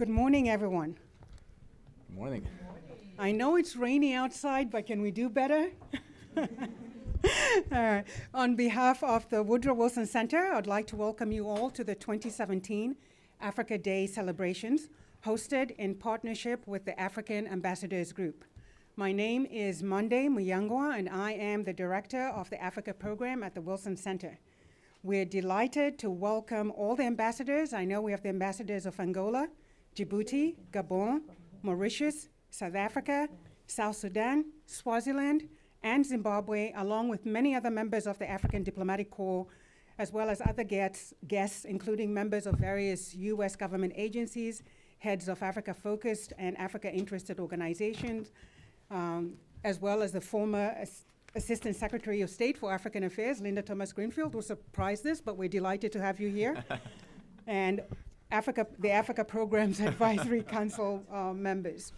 Good morning, everyone. Good morning. I know it's rainy outside, but can we do better? On behalf of the Woodrow Wilson Center, I'd like to welcome you all to the 2017 Africa Day celebrations, hosted in partnership with the African Ambassadors Group. My name is Monde Muyangwa, and I am the director of the Africa program at the Wilson Center. We're delighted to welcome all the ambassadors. I know we have the ambassadors of Angola, Djibouti, Gabon, Mauritius, South Africa, South Sudan, Swaziland, and Zimbabwe, along with many other members of the African Diplomatic Corps, as well as other guests, including members of various US government agencies, heads of Africa-focused and Africa-interested organizations, as well as the former Assistant Secretary of State for African Affairs, Linda Thomas-Greenfield, will surprise this, but we're delighted to have you here. And the Africa Program's Advisory Council members.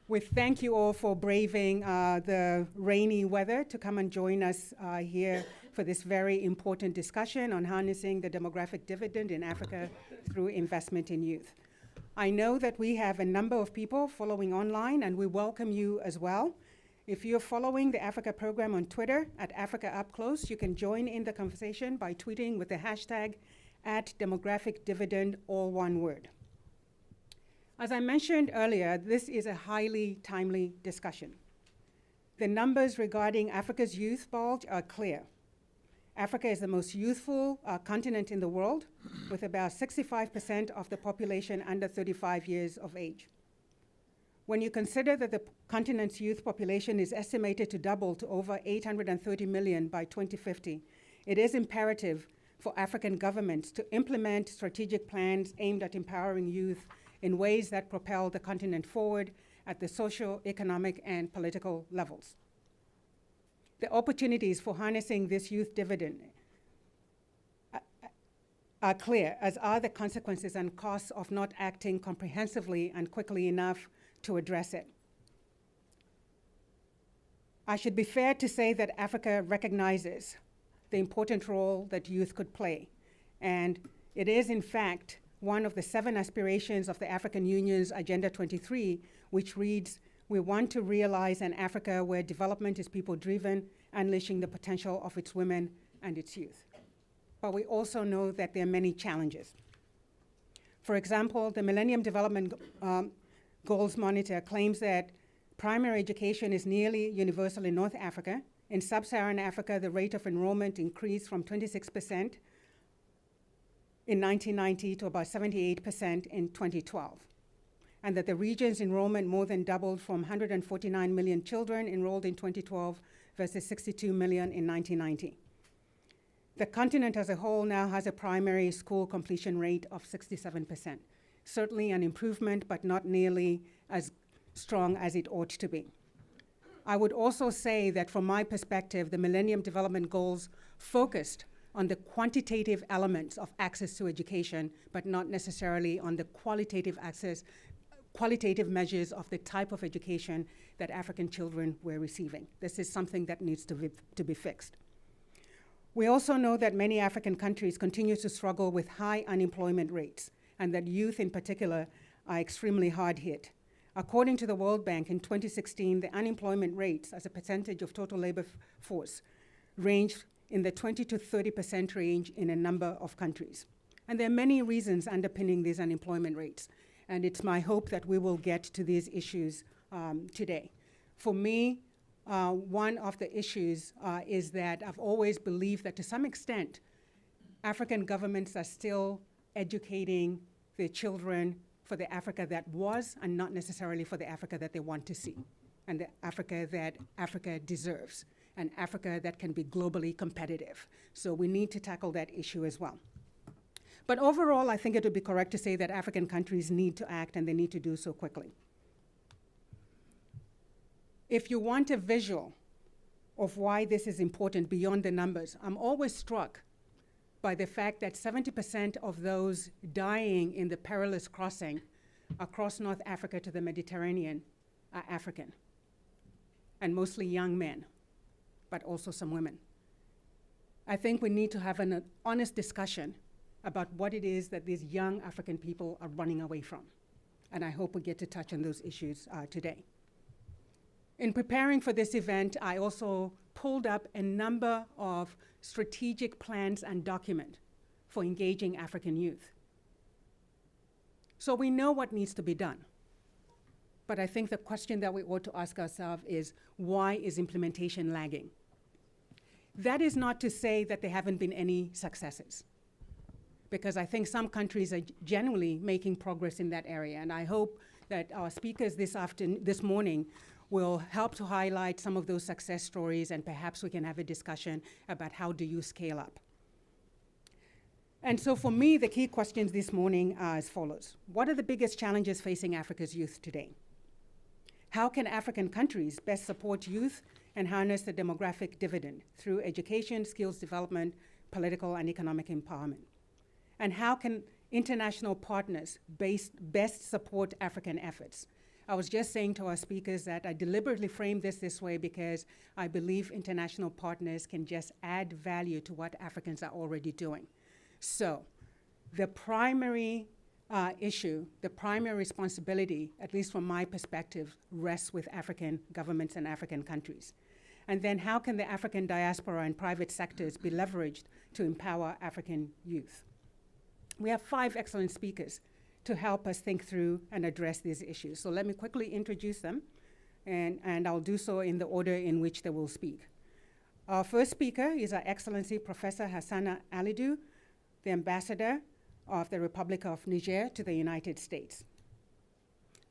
We thank you all for braving the rainy weather to come and join us here for this very important discussion on harnessing the demographic dividend in Africa through investment in youth. I know that we have a number of people following online, and we welcome you as well. If you're following the Africa program on Twitter at Africa Up Close, you can join in the conversation by tweeting with the hashtag @DemographicDividend, all one word. As I mentioned earlier, this is a highly timely discussion. The numbers regarding Africa's youth bulge are clear. Africa is the most youthful continent in the world, with about 65% of the population under 35 years of age. When you consider that the continent's youth population is estimated to double to over 830 million by 2050, it is imperative for African governments to implement strategic plans aimed at empowering youth in ways that propel the continent forward at the social, economic, and political levels. The opportunities for harnessing this youth dividend are clear, as are the consequences and costs of not acting comprehensively and quickly enough to address it. I should be fair to say that Africa recognizes the important role that youth could play, and it is in fact one of the 7 aspirations of the African Union's Agenda 23, which reads, "We want to realize an Africa where development is people-driven, unleashing the potential of its women and its youth." But we also know that there are many challenges. For example, the Millennium Development Goals Monitor claims that primary education is nearly universal in North Africa. In sub-Saharan Africa, the rate of enrollment increased from 26% in 1990 to about 78% in 2012. And that the region's enrollment more than doubled from 149 million children enrolled in 2012 versus 62 million in 1990. The continent as a whole now has a primary school completion rate of 67%. Certainly an improvement, but not nearly as strong as it ought to be. I would also say that from my perspective, the Millennium Development Goals focused on the quantitative elements of access to education, but not necessarily on the qualitative measures of the type of education that African children were receiving. This is something that needs to be fixed. We also know that many African countries continue to struggle with high unemployment rates, and that youth in particular are extremely hard hit. According to the World Bank, in 2016, the unemployment rates as a percentage of total labor force ranged in the 20 to 30% range in a number of countries. And there are many reasons underpinning these unemployment rates, and it's my hope that we will get to these issues today. For me, one of the issues is that I've always believed that to some extent, African governments are still educating their children for the Africa that was, and not necessarily for the Africa that they want to see, and the Africa that Africa deserves, an Africa that can be globally competitive. So we need to tackle that issue as well. But overall, I think it would be correct to say that African countries need to act, and they need to do so quickly. If you want a visual of why this is important beyond the numbers, I'm always struck by the fact that 70% of those dying in the perilous crossing across North Africa to the Mediterranean are African, and mostly young men, but also some women. I think we need to have an honest discussion about what it is that these young African people are running away from. And I hope we get to touch on those issues today. In preparing for this event, I also pulled up a number of strategic plans and documents for engaging African youth. So we know what needs to be done. But I think the question that we ought to ask ourselves is, why is implementation lagging? That is not to say that there haven't been any successes, because I think some countries are genuinely making progress in that area. And I hope that our speakers this morning will help to highlight some of those success stories, and perhaps we can have a discussion about how do you scale up. And so for me, the key questions this morning are as follows. What are the biggest challenges facing Africa's youth today? How can African countries best support youth and harness the demographic dividend through education, skills development, political and economic empowerment? And how can international partners best support African efforts? I was just saying to our speakers that I deliberately framed this way because I believe international partners can just add value to what Africans are already doing. So the primary issue, the primary responsibility, at least from my perspective, rests with African governments and African countries. And then how can the African diaspora and private sectors be leveraged to empower African youth? We have 5 excellent speakers to help us think through and address these issues. So let me quickly introduce them, and I'll do so in the order in which they will speak. Our first speaker is Her Excellency Professor Hassana Alidou, the Ambassador of the Republic of Niger to the United States.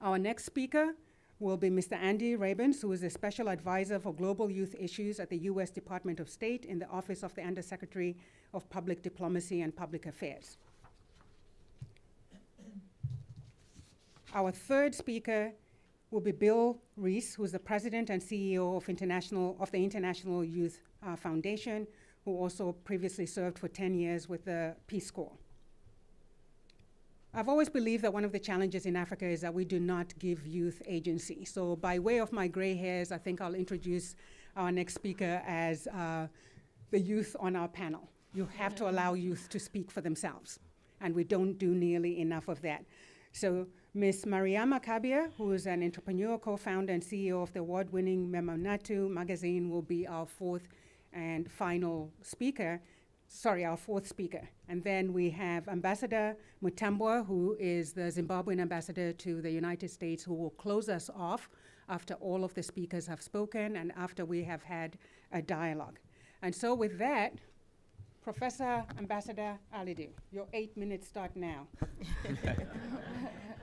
Our next speaker will be Mr. Andy Rabens, who is a Special Advisor for Global Youth Issues at the U.S. Department of State in the Office of the Undersecretary of Public Diplomacy and Public Affairs. Our third speaker will be Bill Reese, who is the President and CEO of the International Youth Foundation, who also previously served for 10 years with the Peace Corps. I've always believed that one of the challenges in Africa is that we do not give youth agency. So by way of my gray hairs, I think I'll introduce our next speaker as the youth on our panel. You have to allow youth to speak for themselves, and we don't do nearly enough of that. So Ms. Mariama Kabia, who is an entrepreneur, co-founder and CEO of the award-winning Memonatu magazine, will be our fourth speaker. And then we have Ambassador Mutembwa, who is the Zimbabwean ambassador to the United States, who will close us off after all of the speakers have spoken and after we have had a dialogue. And so with that, Professor Ambassador Alidou, your 8 minutes start now.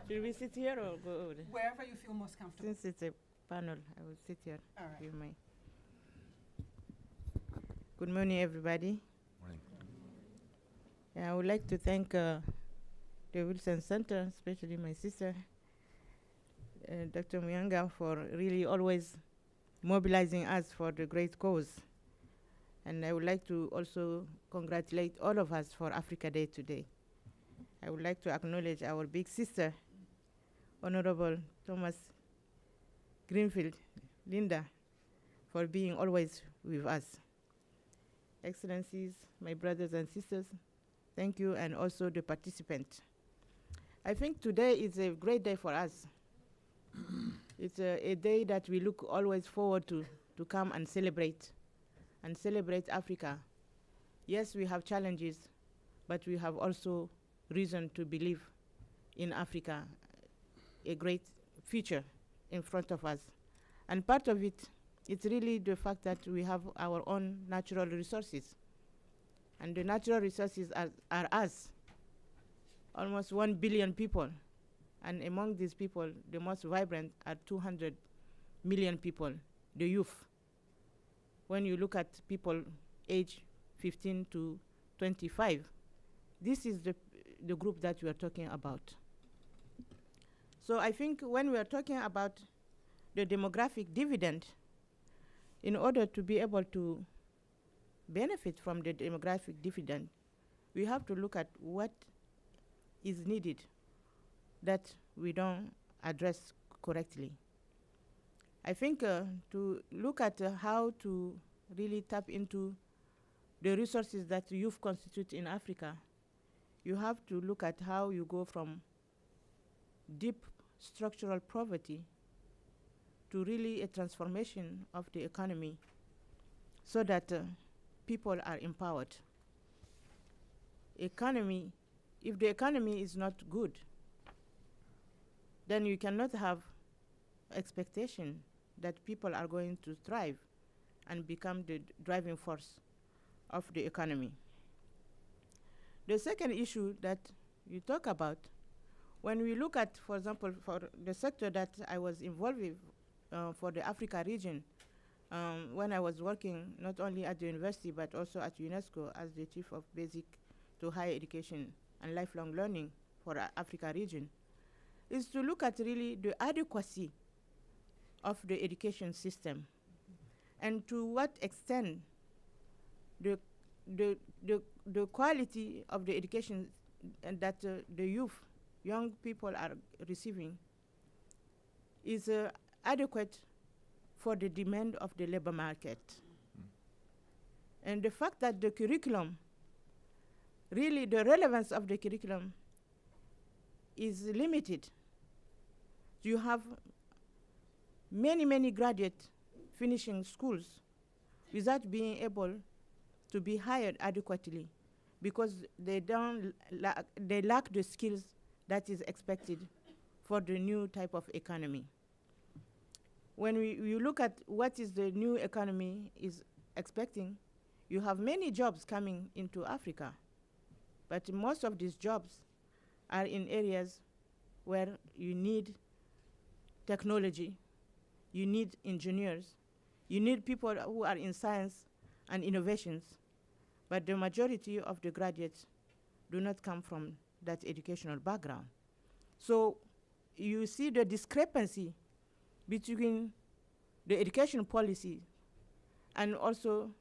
Should we sit here or go over there? Wherever you feel most comfortable. Since it's a panel, I will sit here. All right. Give my Good morning, everybody. Morning. I would like to thank the Wilson Center, especially my sister, Dr. Muyangwa, for really always mobilizing us for the great cause. And I would like to also congratulate all of us for Africa Day today. I would like to acknowledge our big sister, Honorable Thomas Greenfield, Linda, for being always with us. Excellencies, my brothers and sisters, thank you, and also the participants. I think today is a great day for us. It's a day that we look always forward to come and celebrate Africa. Yes, we have challenges, but we have also reason to believe in Africa, a great future in front of us. And part of it, it's really the fact that we have our own natural resources. And the natural resources are us, almost 1 billion people. And among these people, the most vibrant are 200 million people, the youth. When you look at people age 15 to 25, this is the group that we are talking about. So I think when we are talking about the demographic dividend, in order to be able to benefit from the demographic dividend, we have to look at what is needed that we don't address correctly. I think to look at how to really tap into the resources that youth constitute in Africa, you have to look at how you go from deep structural poverty to really a transformation of the economy so that people are empowered. If the economy is not good, then you cannot have expectation that people are going to thrive and become the driving force of the economy. The second issue that you talk about, when we look at, for example, for the sector that I was involved with for the Africa region, when I was working not only at the university but also at UNESCO as the Chief of Basic to Higher Education and Lifelong Learning for the Africa region, is to look at really the adequacy of the education system and to what extent the quality of the education and that the young people are receiving is adequate for the demand of the labor market. And the fact that the curriculum, really the relevance of the curriculum is limited. You have many graduates finishing schools without being able to be hired adequately because they lack the skills that is expected for the new type of economy. When you look at what is the new economy is expecting, you have many jobs coming into Africa, but most of these jobs are in areas where you need technology, you need engineers, you need people who are in science and innovations, but the majority of the graduates do not come from that educational background. So you see the discrepancy between the education policy and also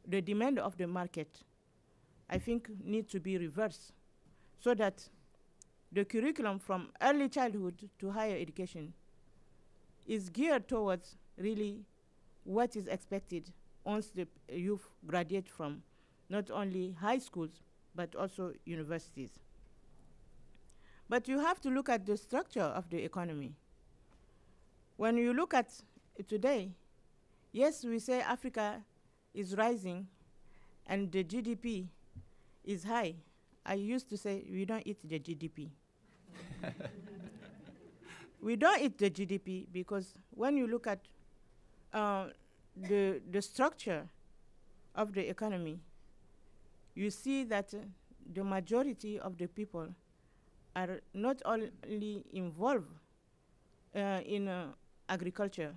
the demand of the market, I think need to be reversed so that the curriculum from early childhood to higher education is geared towards really what is expected once the youth graduate from not only high schools but also universities. But you have to look at the structure of the economy. When you look at today, yes, we say Africa is rising and the GDP is high. I used to say we don't eat the GDP. We don't eat the GDP because when you look at the structure of the economy, you see that the majority of the people are not only involved in agriculture,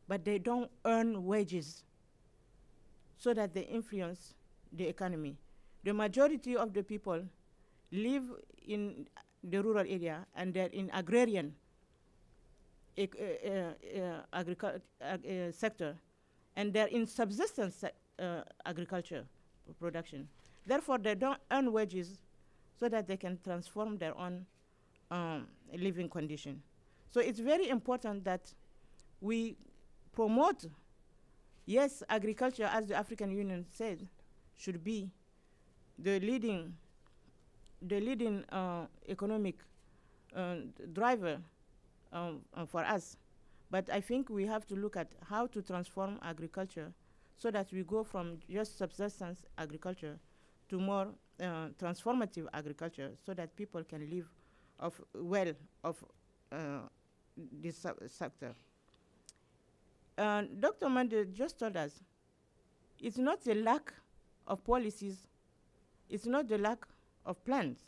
but they don't earn wages so that they influence the economy. The majority of the people live in the rural area and they're in agrarian sector, and they're in subsistence agriculture production. Therefore, they don't earn wages so that they can transform their own living condition. So it's very important that we promote, yes, agriculture, as the African Union said, should be the leading economic driver for us. But I think we have to look at how to transform agriculture so that we go from just subsistence agriculture to more transformative agriculture so that people can live well of this sector. Dr. Monde just told us, it's not the lack of policies, it's not the lack of plans.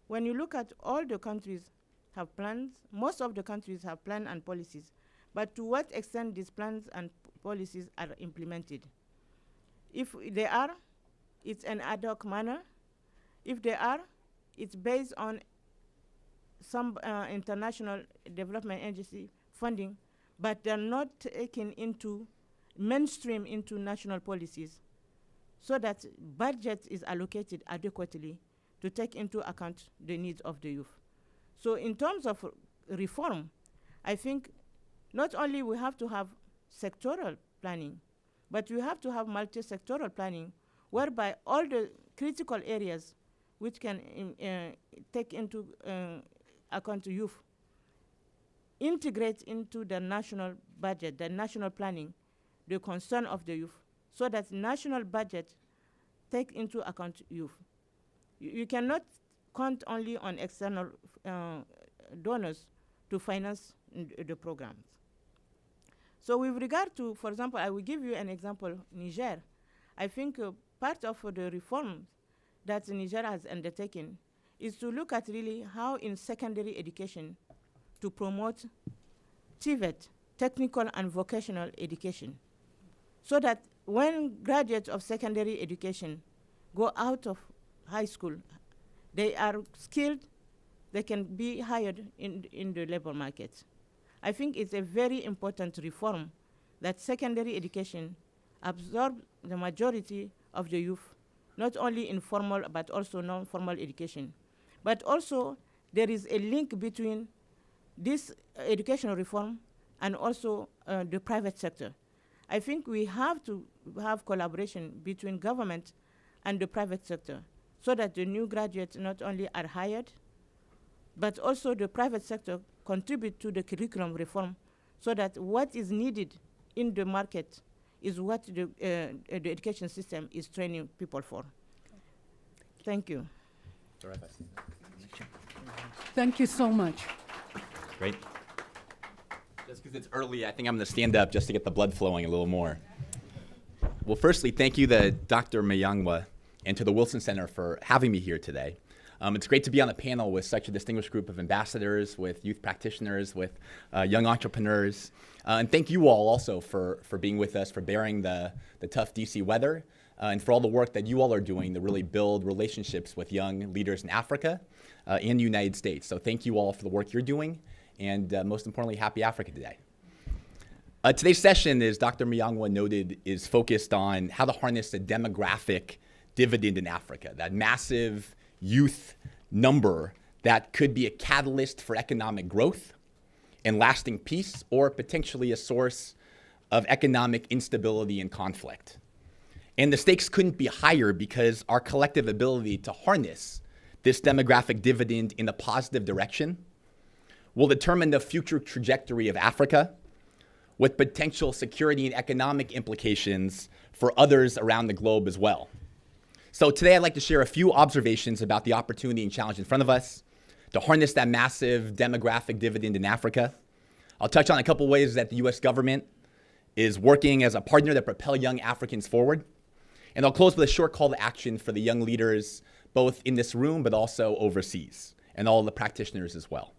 When you look at all the countries have plans, most of the countries have plans and policies, but to what extent these plans and policies are implemented? If they are, it's an ad hoc manner. If they are, it's based on some international development agency funding, but they're not taken into mainstream into national policies so that budget is allocated adequately to take into account the needs of the youth. So in terms of reform, I think not only we have to have sectoral planning, but we have to have multi-sectoral planning whereby all the critical areas which can take into account youth, integrate into the national budget, the national planning, the concern of the youth, so that national budget take into account youth. You cannot count only on external donors to finance the programs. So with regard to, for example, I will give you an example, Niger. I think part of the reform that Niger has undertaken is to look at really how in secondary education to promote TVET, technical and vocational education, so that when graduates of secondary education go out of high school, they are skilled, they can be hired in the labor market. I think it's a very important reform that secondary education absorbs the majority of the youth, not only in formal but also non-formal education. But also there is a link between this educational reform and also the private sector. I think we have to have collaboration between government and the private sector so that the new graduates not only are hired, but also the private sector contribute to the curriculum reform so that what is needed in the market is what the education system is training people for. Thank you. Thank you so much. Great. Just because it's early, I think I'm going to stand up just to get the blood flowing a little more. Well, firstly, thank you to Dr. Muyangwa and to the Wilson Center for having me here today. It's great to be on a panel with such a distinguished group of ambassadors, with youth practitioners, with young entrepreneurs. And thank you all also for being with us, for bearing the tough DC weather, and for all the work that you all are doing to really build relationships with young leaders in Africa and the United States. So thank you all for the work you're doing, and most importantly, happy Africa Day. Today's session, as Dr. Muyangwa noted, is focused on how to harness the demographic dividend in Africa, that massive youth number that could be a catalyst for economic growth and lasting peace, or potentially a source of economic instability and conflict. And the stakes couldn't be higher because our collective ability to harness this demographic dividend in a positive direction will determine the future trajectory of Africa, with potential security and economic implications for others around the globe as well. So today I'd like to share a few observations about the opportunity and challenge in front of us to harness that massive demographic dividend in Africa. I'll touch on a couple ways that the US government is working as a partner to propel young Africans forward. And I'll close with a short call to action for the young leaders, both in this room but also overseas, and all the practitioners as well.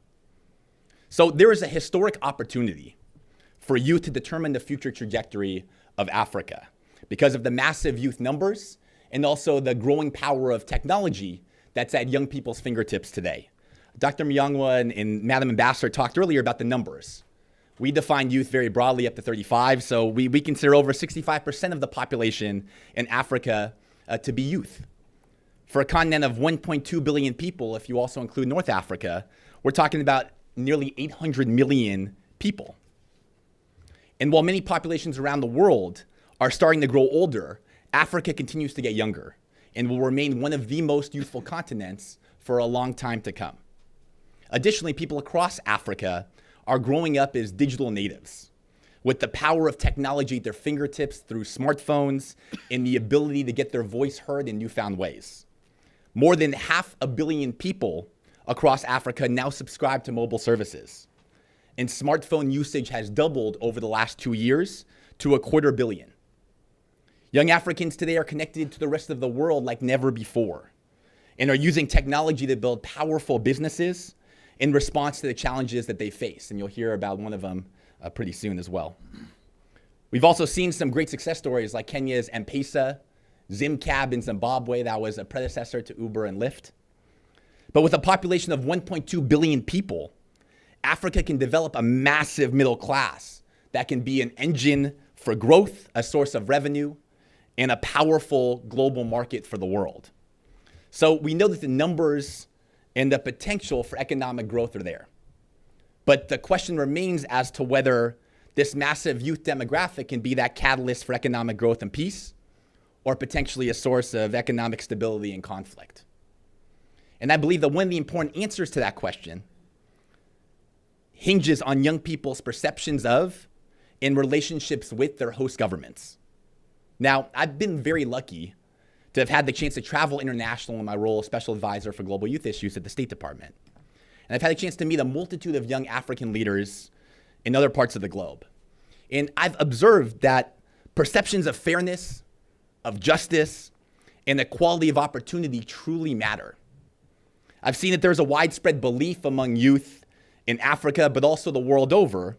So there is a historic opportunity for youth to determine the future trajectory of Africa because of the massive youth numbers and also the growing power of technology that's at young people's fingertips today. Dr. Muyangwa and Madam Ambassador talked earlier about the numbers. We define youth very broadly up to 35, so we consider over 65% of the population in Africa to be youth. For a continent of 1.2 billion people, if you also include North Africa, we're talking about nearly 800 million people. And while many populations around the world are starting to grow older, Africa continues to get younger and will remain one of the most youthful continents for a long time to come. Additionally, people across Africa are growing up as digital natives with the power of technology at their fingertips through smartphones and the ability to get their voice heard in newfound ways. More than 500 million people across Africa now subscribe to mobile services. And smartphone usage has doubled over the last 2 years to 250 million. Young Africans today are connected to the rest of the world like never before and are using technology to build powerful businesses in response to the challenges that they face. And you'll hear about one of them pretty soon as well. We've also seen some great success stories like Kenya's M-Pesa, Zimcab in Zimbabwe, that was a predecessor to Uber and Lyft. But with a population of 1.2 billion people, Africa can develop a massive middle class that can be an engine for growth, a source of revenue, and a powerful global market for the world. So we know that the numbers and the potential for economic growth are there. But the question remains as to whether this massive youth demographic can be that catalyst for economic growth and peace, or potentially a source of economic stability and conflict. And I believe that one of the important answers to that question hinges on young people's perceptions of and relationships with their host governments. Now, I've been very lucky to have had the chance to travel international in my role as special advisor for global youth issues at the State Department. And I've had a chance to meet a multitude of young African leaders in other parts of the globe. And I've observed that perceptions of fairness, of justice, and equality of opportunity truly matter. I've seen that there's a widespread belief among youth in Africa, but also the world over,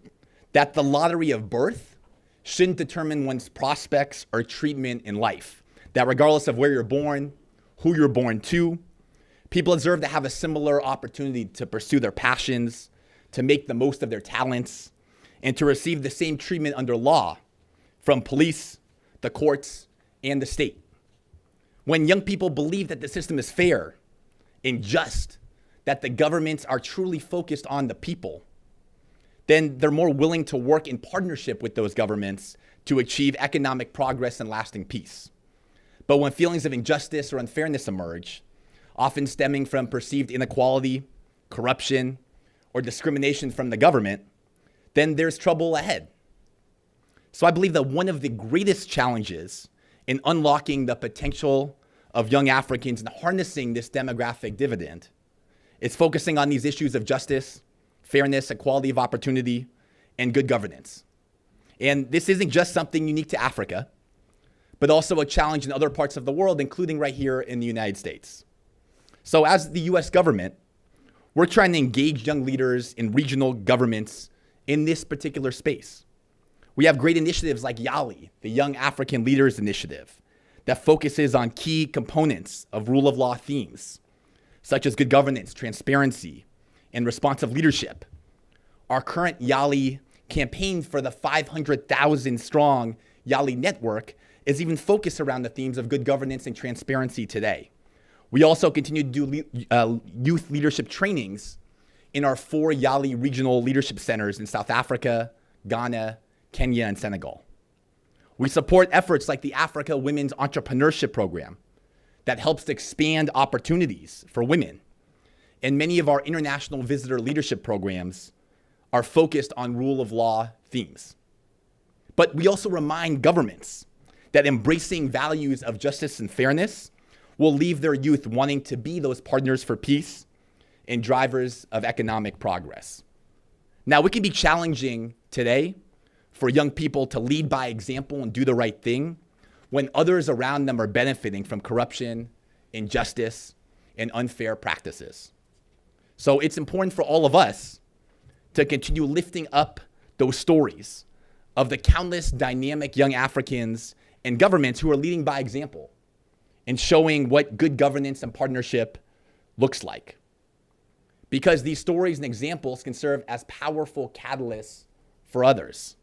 that the lottery of birth shouldn't determine one's prospects or treatment in life. That regardless of where you're born, who you're born to, people deserve to have a similar opportunity to pursue their passions, to make the most of their talents, and to receive the same treatment under law from police, the courts, and the state. When young people believe that the system is fair and just, that the governments are truly focused on the people, then they're more willing to work in partnership with those governments to achieve economic progress and lasting peace. But when feelings of injustice or unfairness emerge, often stemming from perceived inequality, corruption, or discrimination from the government, then there's trouble ahead. So I believe that one of the greatest challenges in unlocking the potential of young Africans and harnessing this demographic dividend is focusing on these issues of justice, fairness, equality of opportunity, and good governance. And this isn't just something unique to Africa, but also a challenge in other parts of the world, including right here in the United States. So as the US government, we're trying to engage young leaders in regional governments in this particular space. We have great initiatives like YALI, the Young African Leaders Initiative, that focuses on key components of rule of law themes, such as good governance, transparency, and responsive leadership. Our current YALI campaign for the 500,000 strong YALI network is even focused around the themes of good governance and transparency today. We also continue to do youth leadership trainings in our 4 YALI regional leadership centers in South Africa, Ghana, Kenya, and Senegal. We support efforts like the Africa Women's Entrepreneurship Program that helps to expand opportunities for women. And many of our international visitor leadership programs are focused on rule of law themes. But we also remind governments that embracing values of justice and fairness will leave their youth wanting to be those partners for peace and drivers of economic progress. Now, it can be challenging today for young people to lead by example and do the right thing when others around them are benefiting from corruption, injustice, and unfair practices. So it's important for all of us to continue lifting up those stories of the countless dynamic young Africans and governments who are leading by example and showing what good governance and partnership looks like. Because these stories and examples can serve as powerful catalysts for others.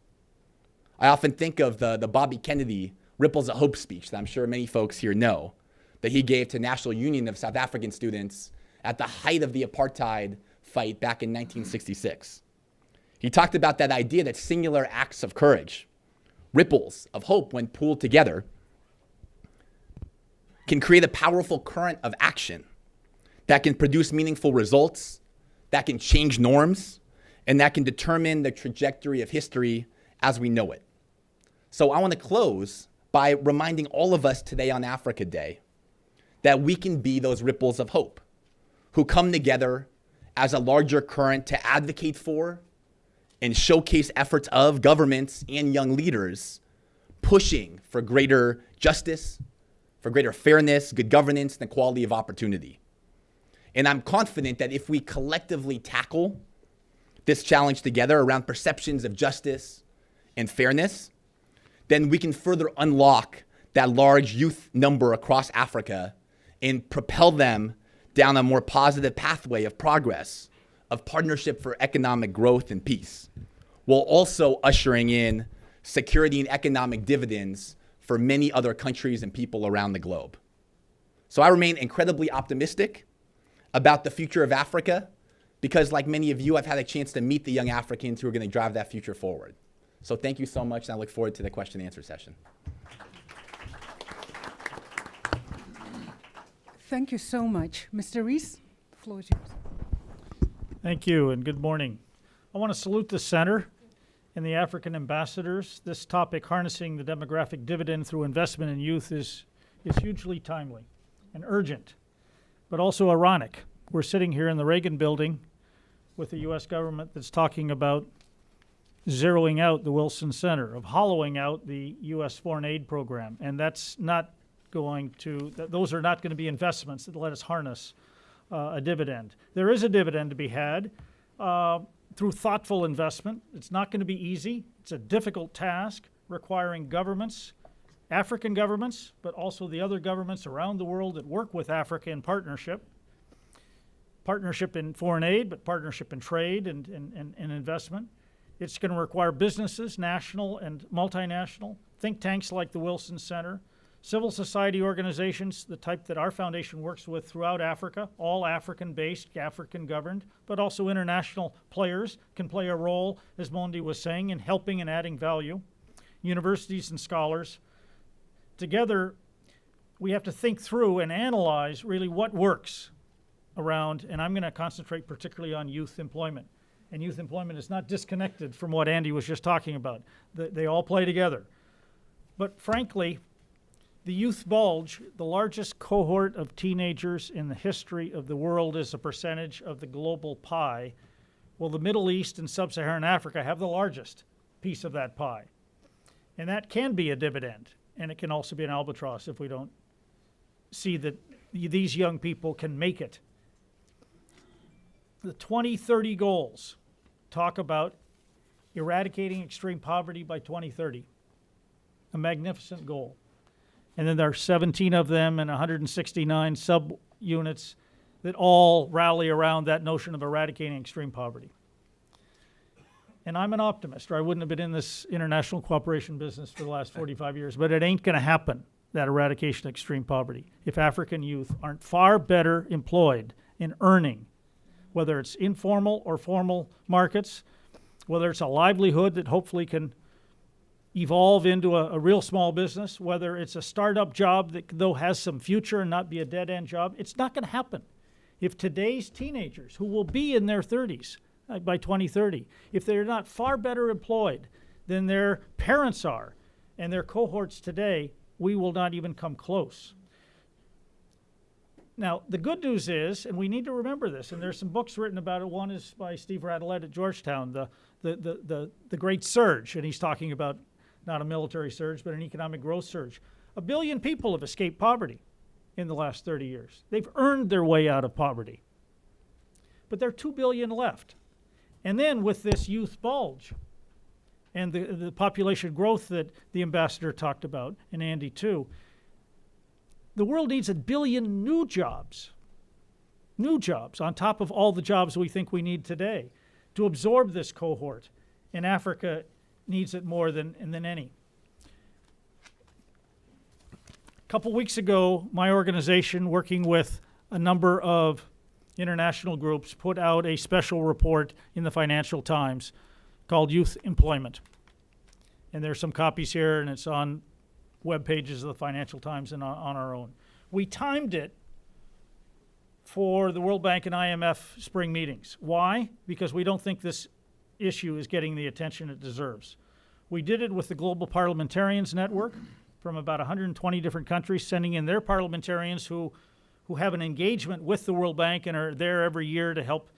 I often think of the Bobby Kennedy Ripples of Hope speech that I'm sure many folks here know, that he gave to National Union of South African Students at the height of the apartheid fight back in 1966. He talked about that idea that singular acts of courage, ripples of hope when pooled together, can create a powerful current of action that can produce meaningful results, that can change norms, and that can determine the trajectory of history as we know it. So I want to close by reminding all of us today on Africa Day that we can be those ripples of hope who come together as a larger current to advocate for and showcase efforts of governments and young leaders pushing for greater justice, for greater fairness, good governance, and equality of opportunity. And I'm confident that if we collectively tackle this challenge together around perceptions of justice and fairness, then we can further unlock that large youth number across Africa and propel them down a more positive pathway of progress, of partnership for economic growth and peace, while also ushering in security and economic dividends for many other countries and people around the globe. So I remain incredibly optimistic about the future of Africa because, like many of you, I've had a chance to meet the young Africans who are going to drive that future forward. So thank you so much, and I look forward to the question and answer session. Thank you so much. Mr. Reese? floor is yours. Thank you and good morning. I want to salute the center and the African ambassadors. This topic, harnessing the demographic dividend through investment in youth, is hugely timely and urgent, but also ironic. We're sitting here in the Reagan building with the U.S. government that's talking about zeroing out the Wilson Center, of hollowing out the U.S. foreign aid program, and that's not going to, those are not going to be investments that let us harness a dividend. There is a dividend to be had through thoughtful investment. It's not going to be easy. It's a difficult task requiring governments, African governments, but also the other governments around the world that work with Africa in partnership. Partnership in foreign aid, but partnership in trade and investment. It's going to require businesses, national and multinational, think tanks like the Wilson Center, civil society organizations, the type that our foundation works with throughout Africa, all African-based, African-governed, but also international players can play a role, as Monde was saying, in helping and adding value. Universities and scholars. Together, we have to think through and analyze really what works around, and I'm going to concentrate particularly on youth employment. And youth employment is not disconnected from what Andy was just talking about. They all play together. But frankly, the youth bulge, the largest cohort of teenagers in the history of the world as a percentage of the global pie, well, the Middle East and Sub-Saharan Africa have the largest piece of that pie. And that can be a dividend, and it can also be an albatross if we don't see that these young people can make it. The 2030 goals talk about eradicating extreme poverty by 2030, a magnificent goal. And then there are 17 of them and 169 sub-units that all rally around that notion of eradicating extreme poverty. And I'm an optimist, or I wouldn't have been in this international cooperation business for the last 45 years, but it ain't going to happen, that eradication of extreme poverty, if African youth aren't far better employed in earning, whether it's informal or formal markets, whether it's a livelihood that hopefully can evolve into a real small business, whether it's a startup job that though has some future and not be a dead-end job. It's not going to happen if today's teenagers, who will be in their 30s by 2030, if they're not far better employed than their parents are and their cohorts today, we will not even come close. Now, the good news is, and we need to remember this, and there's some books written about it. One is by Steve Radelet at Georgetown, the Great Surge, and he's talking about not a military surge, but an economic growth surge. 1 billion people have escaped poverty in the last 30 years. They've earned their way out of poverty. But there are 2 billion left. And then with this youth bulge and the population growth that the ambassador talked about, and Andy too, the world needs 1 billion new jobs on top of all the jobs we think we need today to absorb this cohort. And Africa needs it more than any. A couple weeks ago, my organization, working with a number of international groups, put out a special report in the Financial Times called Youth Employment. And there's some copies here, and it's on web pages of the Financial Times and on our own. We timed it for the World Bank and IMF spring meetings. Why? Because we don't think this issue is getting the attention it deserves. We did it with the Global Parliamentarians Network from about 120 different countries, sending in their parliamentarians who have an engagement with the World Bank and are there every year to help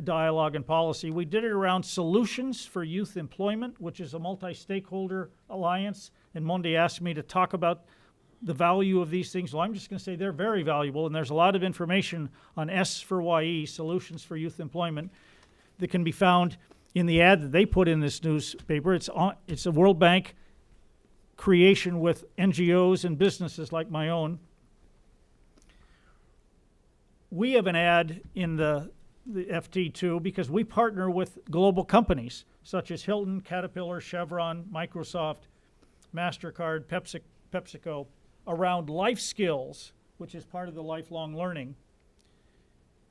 dialogue and policy. We did it around Solutions for Youth Employment, which is a multi-stakeholder alliance, and Monde asked me to talk about the value of these things. Well, I'm just going to say they're very valuable, and there's a lot of information on S4YE, Solutions for Youth Employment, that can be found in the ad that they put in this newspaper. It's a World Bank creation with NGOs and businesses like my own. We have an ad in the FT too, because we partner with global companies such as Hilton, Caterpillar, Chevron, Microsoft, MasterCard, PepsiCo, around life skills, which is part of the lifelong learning,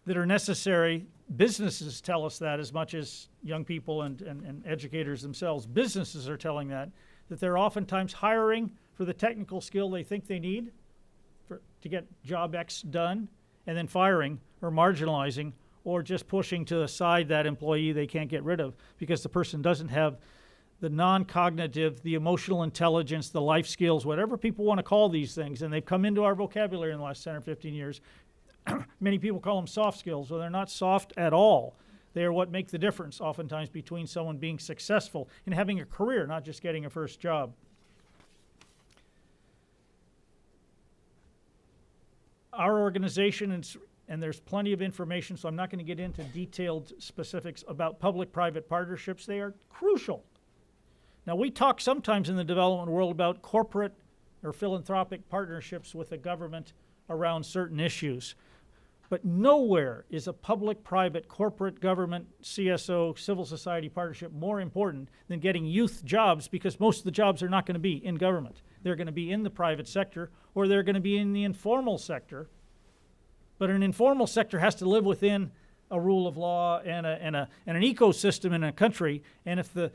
that are necessary. Businesses tell us that as much as young people and educators themselves. Businesses are telling that they're oftentimes hiring for the technical skill they think they need to get job X done, and then firing or marginalizing or just pushing to the side that employee they can't get rid of because the person doesn't have the non-cognitive, the emotional intelligence, the life skills, whatever people want to call these things, and they've come into our vocabulary in the last 10 or 15 years. Many people call them soft skills. Well, they're not soft at all. They are what make the difference oftentimes between someone being successful and having a career, not just getting a first job. Our organization, and there's plenty of information, so I'm not going to get into detailed specifics about public-private partnerships. They are crucial. Now, we talk sometimes in the development world about corporate or philanthropic partnerships with the government around certain issues. But nowhere is a public-private, corporate, government, CSO, civil society partnership more important than getting youth jobs, because most of the jobs are not going to be in government. They're going to be in the private sector, or they're going to be in the informal sector. But an informal sector has to live within a rule of law and an ecosystem in a country. And if the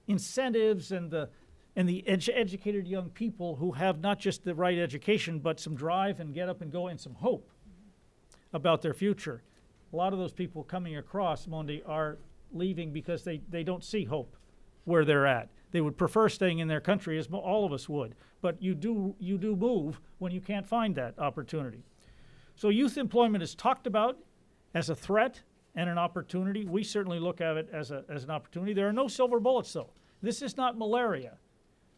incentives and the educated young people who have not just the right education, but some drive and get up and go and some hope about their future. A lot of those people coming across, Monde, are leaving because they don't see hope where they're at. They would prefer staying in their country, as all of us would. But you do move when you can't find that opportunity. So youth employment is talked about as a threat and an opportunity. We certainly look at it as an opportunity. There are no silver bullets, though. This is not malaria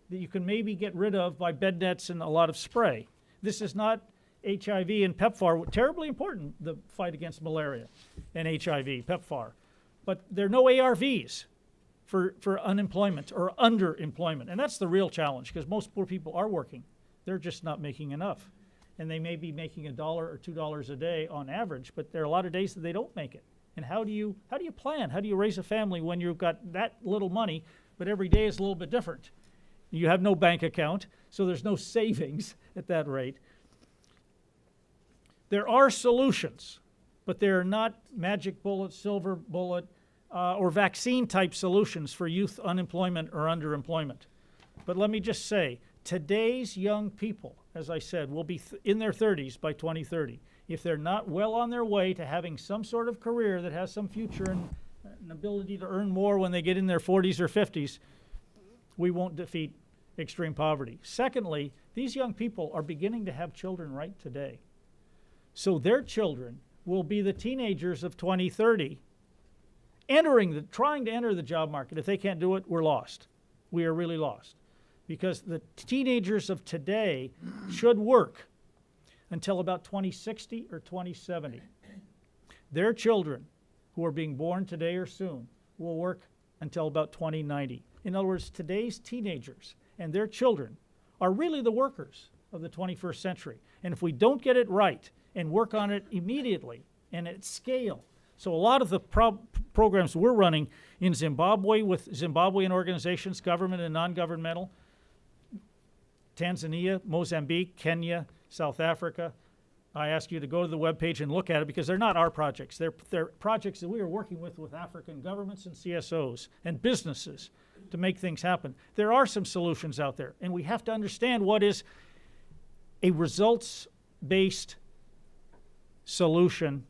that you can maybe get rid of by bed nets and a lot of spray. This is not HIV and PEPFAR, terribly important, the fight against malaria and HIV, PEPFAR. But there are no ARVs for unemployment or underemployment. And that's the real challenge, because most poor people are working. They're just not making enough. And they may be making $1 or $2 a day on average, but there are a lot of days that they don't make it. And how do you plan? How do you raise a family when you've got that little money, but every day is a little bit different? You have no bank account, so there's no savings at that rate. There are solutions, but they are not magic bullet, silver bullet, or vaccine-type solutions for youth unemployment or underemployment. But let me just say, today's young people, as I said, will be in their 30s by 2030. If they're not well on their way to having some sort of career that has some future and an ability to earn more when they get in their 40s or 50s, we won't defeat extreme poverty. Secondly, these young people are beginning to have children right today. So their children will be the teenagers of 2030, trying to enter the job market. If they can't do it, we're lost. We are really lost. Because the teenagers of today should work until about 2060 or 2070. Their children, who are being born today or soon, will work until about 2090. In other words, today's teenagers and their children are really the workers of the 21st century. And if we don't get it right and work on it immediately and at scale, so a lot of the programs we're running in Zimbabwe with Zimbabwean organizations, government and non-governmental, Tanzania, Mozambique, Kenya, South Africa. I ask you to go to the webpage and look at it, because they're not our projects. They're projects that we are working with African governments and CSOs and businesses to make things happen. There are some solutions out there, and we have to understand what is a results-based solution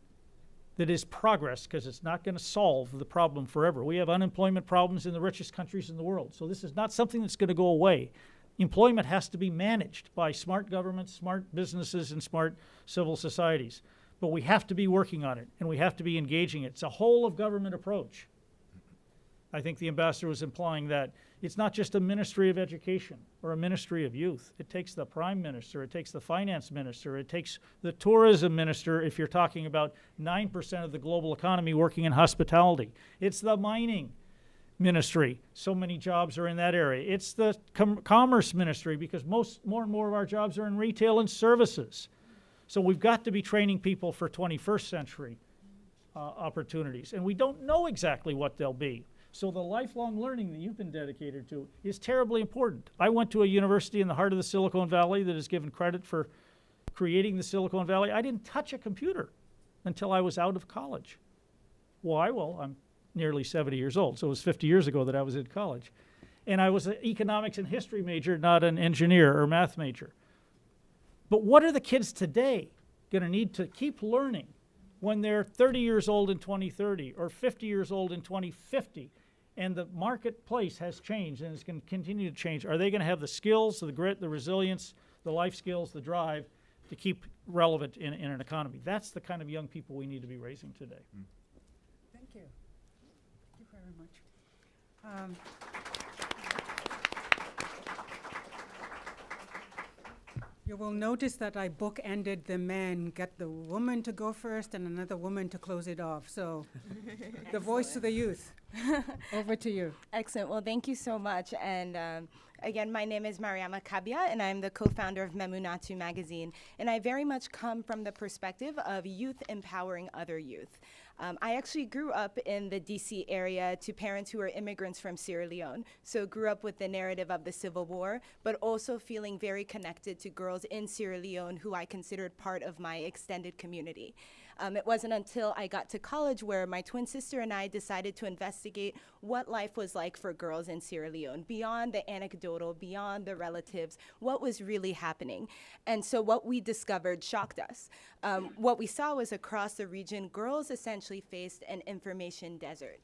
that is progress, because it's not going to solve the problem forever. We have unemployment problems in the richest countries in the world, so this is not something that's going to go away. Employment has to be managed by smart governments, smart businesses, and smart civil societies. But we have to be working on it, and we have to be engaging it. It's a whole-of-government approach. I think the ambassador was implying that it's not just a ministry of education or a ministry of youth. It takes the prime minister, it takes the finance minister, it takes the tourism minister, if you're talking about 9% of the global economy working in hospitality. It's the mining ministry. So many jobs are in that area. It's the commerce ministry, because more and more of our jobs are in retail and services. So we've got to be training people for 21st century opportunities. And we don't know exactly what they'll be. So the lifelong learning that you've been dedicated to is terribly important. I went to a university in the heart of the Silicon Valley that is given credit for creating the Silicon Valley. I didn't touch a computer until I was out of college. Why? Well, I'm nearly 70 years old, so it was 50 years ago that I was in college. And I was an economics and history major, not an engineer or math major. But what are the kids today? going to need to keep learning when they're 30 years old in 2030 or 50 years old in 2050, and the marketplace has changed and it's going to continue to change? Are they going to have the skills, the grit, the resilience, the life skills, the drive to keep relevant in an economy? That's the kind of young people we need to be raising today. Thank you. Thank you very much. You will notice that I bookended the men, get the woman to go first and another woman to close it off. So the voice of the youth. Over to you. Excellent. Well, thank you so much. And again, my name is Mariama Kabia, and I'm the co-founder of Memunatu magazine. And I very much come from the perspective of youth empowering other youth. I actually grew up in the DC area to parents who are immigrants from Sierra Leone. So grew up with the narrative of the Civil War, but also feeling very connected to girls in Sierra Leone who I considered part of my extended community. It wasn't until I got to college where my twin sister and I decided to investigate what life was like for girls in Sierra Leone, beyond the anecdotal, beyond the relatives, what was really happening. And so what we discovered shocked us. What we saw was across the region, girls essentially faced an information desert.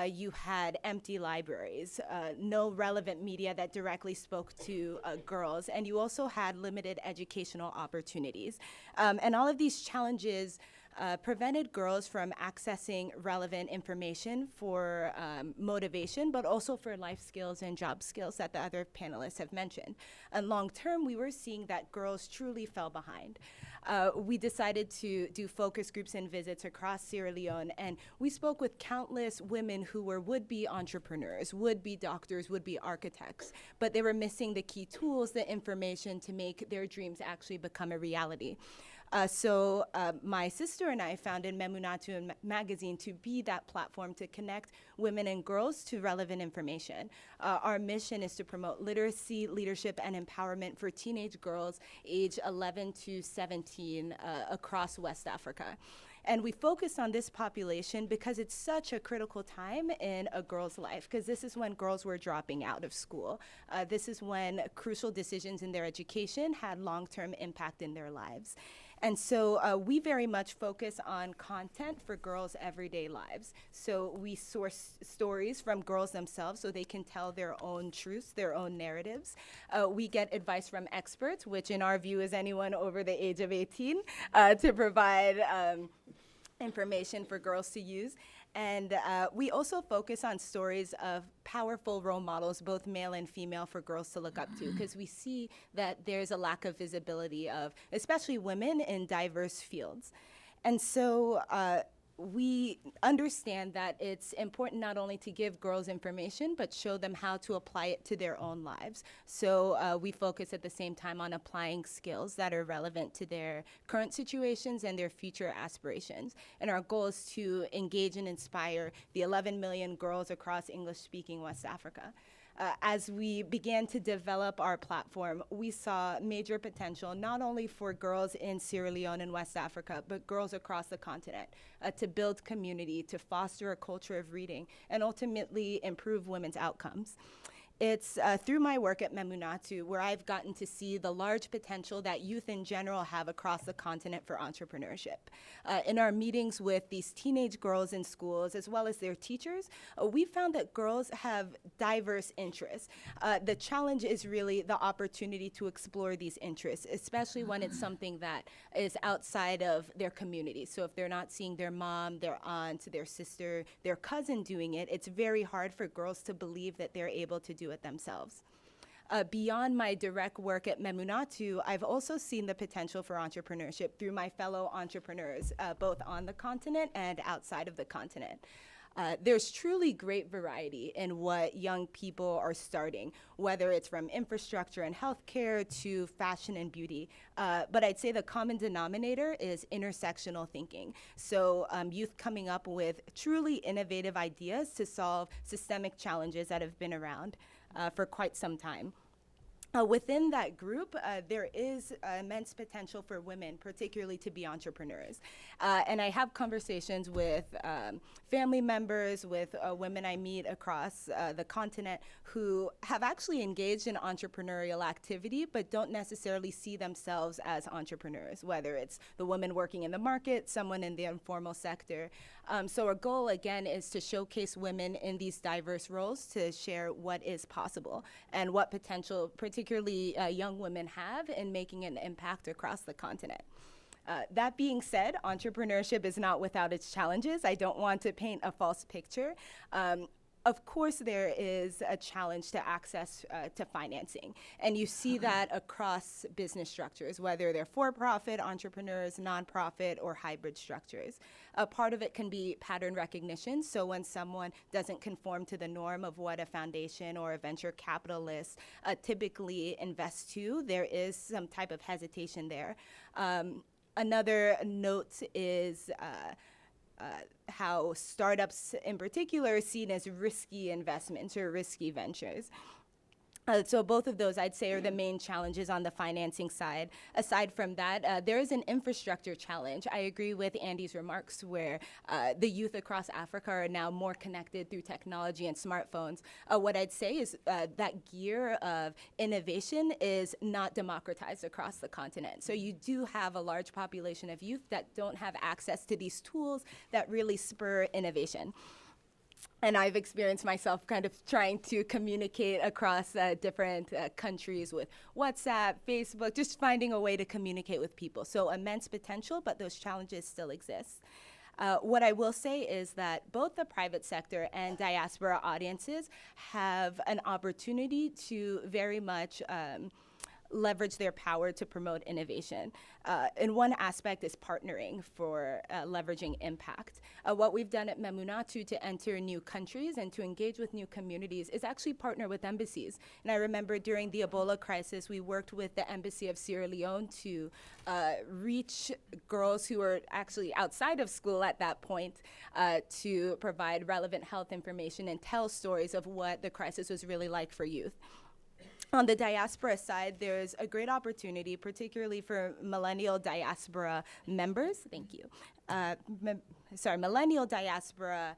You had empty libraries, no relevant media that directly spoke to girls, and you also had limited educational opportunities. And all of these challenges prevented girls from accessing relevant information for motivation, but also for life skills and job skills that the other panelists have mentioned. And long term, we were seeing that girls truly fell behind. We decided to do focus groups and visits across Sierra Leone, and we spoke with countless women who were would-be entrepreneurs, would-be doctors, would-be architects, but they were missing the key tools, the information to make their dreams actually become a reality. So my sister and I founded Memunatu magazine to be that platform to connect women and girls to relevant information. Our mission is to promote literacy, leadership, and empowerment for teenage girls age 11 to 17 across West Africa. And we focused on this population because it's such a critical time in a girl's life, because this is when girls were dropping out of school. This is when crucial decisions in their education had long-term impact in their lives. And so we very much focus on content for girls' everyday lives. So we source stories from girls themselves so they can tell their own truths, their own narratives. We get advice from experts, which in our view is anyone over the age of 18, to provide information for girls to use. And we also focus on stories of powerful role models, both male and female, for girls to look up to, because we see that there's a lack of visibility of, especially women in diverse fields. And so we understand that it's important not only to give girls information, but show them how to apply it to their own lives. So we focus at the same time on applying skills that are relevant to their current situations and their future aspirations. And our goal is to engage and inspire the 11 million girls across English-speaking West Africa. As we began to develop our platform, we saw major potential not only for girls in Sierra Leone and West Africa, but girls across the continent, to build community, to foster a culture of reading, and ultimately improve women's outcomes. It's through my work at Memunatu where I've gotten to see the large potential that youth in general have across the continent for entrepreneurship. In our meetings with these teenage girls in schools, as well as their teachers, we found that girls have diverse interests. The challenge is really the opportunity to explore these interests, especially when it's something that is outside of their community. So if they're not seeing their mom, their aunt, their sister, their cousin doing it, it's very hard for girls to believe that they're able to do it themselves. Beyond my direct work at Memunatu, I've also seen the potential for entrepreneurship through my fellow entrepreneurs, both on the continent and outside of the continent. There's truly great variety in what young people are starting, whether it's from infrastructure and healthcare to fashion and beauty. But I'd say the common denominator is intersectional thinking. So youth coming up with truly innovative ideas to solve systemic challenges that have been around for quite some time. Within that group, there is immense potential for women, particularly to be entrepreneurs. And I have conversations with family members, with women I meet across the continent who have actually engaged in entrepreneurial activity, but don't necessarily see themselves as entrepreneurs, whether it's the woman working in the market, someone in the informal sector. So our goal, again, is to showcase women in these diverse roles to share what is possible and what potential, particularly young women, have in making an impact across the continent. That being said, entrepreneurship is not without its challenges. I don't want to paint a false picture. Of course, there is a challenge to access to financing, and you see that across business structures, whether they're for-profit entrepreneurs, nonprofit, or hybrid structures. A part of it can be pattern recognition, so when someone doesn't conform to the norm of what a foundation or a venture capitalist typically invests to, there is some type of hesitation there. Another note is how startups in particular are seen as risky investments or risky ventures. So both of those, I'd say, are the main challenges on the financing side. Aside from that, there is an infrastructure challenge. I agree with Andy's remarks where the youth across Africa are now more connected through technology and smartphones. What I'd say is that gear of innovation is not democratized across the continent. So you do have a large population of youth that don't have access to these tools that really spur innovation. And I've experienced myself kind of trying to communicate across different countries with WhatsApp, Facebook, just finding a way to communicate with people. So immense potential, but those challenges still exist. What I will say is that both the private sector and diaspora audiences have an opportunity to very much leverage their power to promote innovation. And one aspect is partnering for leveraging impact. What we've done at Memunatu to enter new countries and to engage with new communities is actually partner with embassies. And I remember during the Ebola crisis, we worked with the Embassy of Sierra Leone to reach girls who were actually outside of school at that point to provide relevant health information and tell stories of what the crisis was really like for youth. On the diaspora side, there's a great opportunity, particularly for millennial diaspora members. Thank you. Millennial diaspora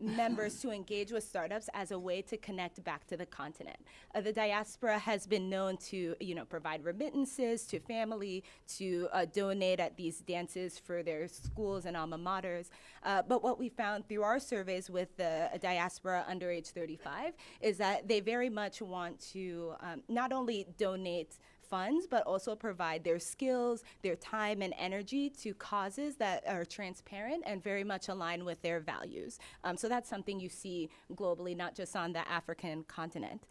members to engage with startups as a way to connect back to the continent. The diaspora has been known to, provide remittances to family, to donate at these dances for their schools and alma maters. But what we found through our surveys with the diaspora under age 35 is that they very much want to not only donate funds, but also provide their skills, their time and energy to causes that are transparent and very much align with their values. So that's something you see globally, not just on the African continent.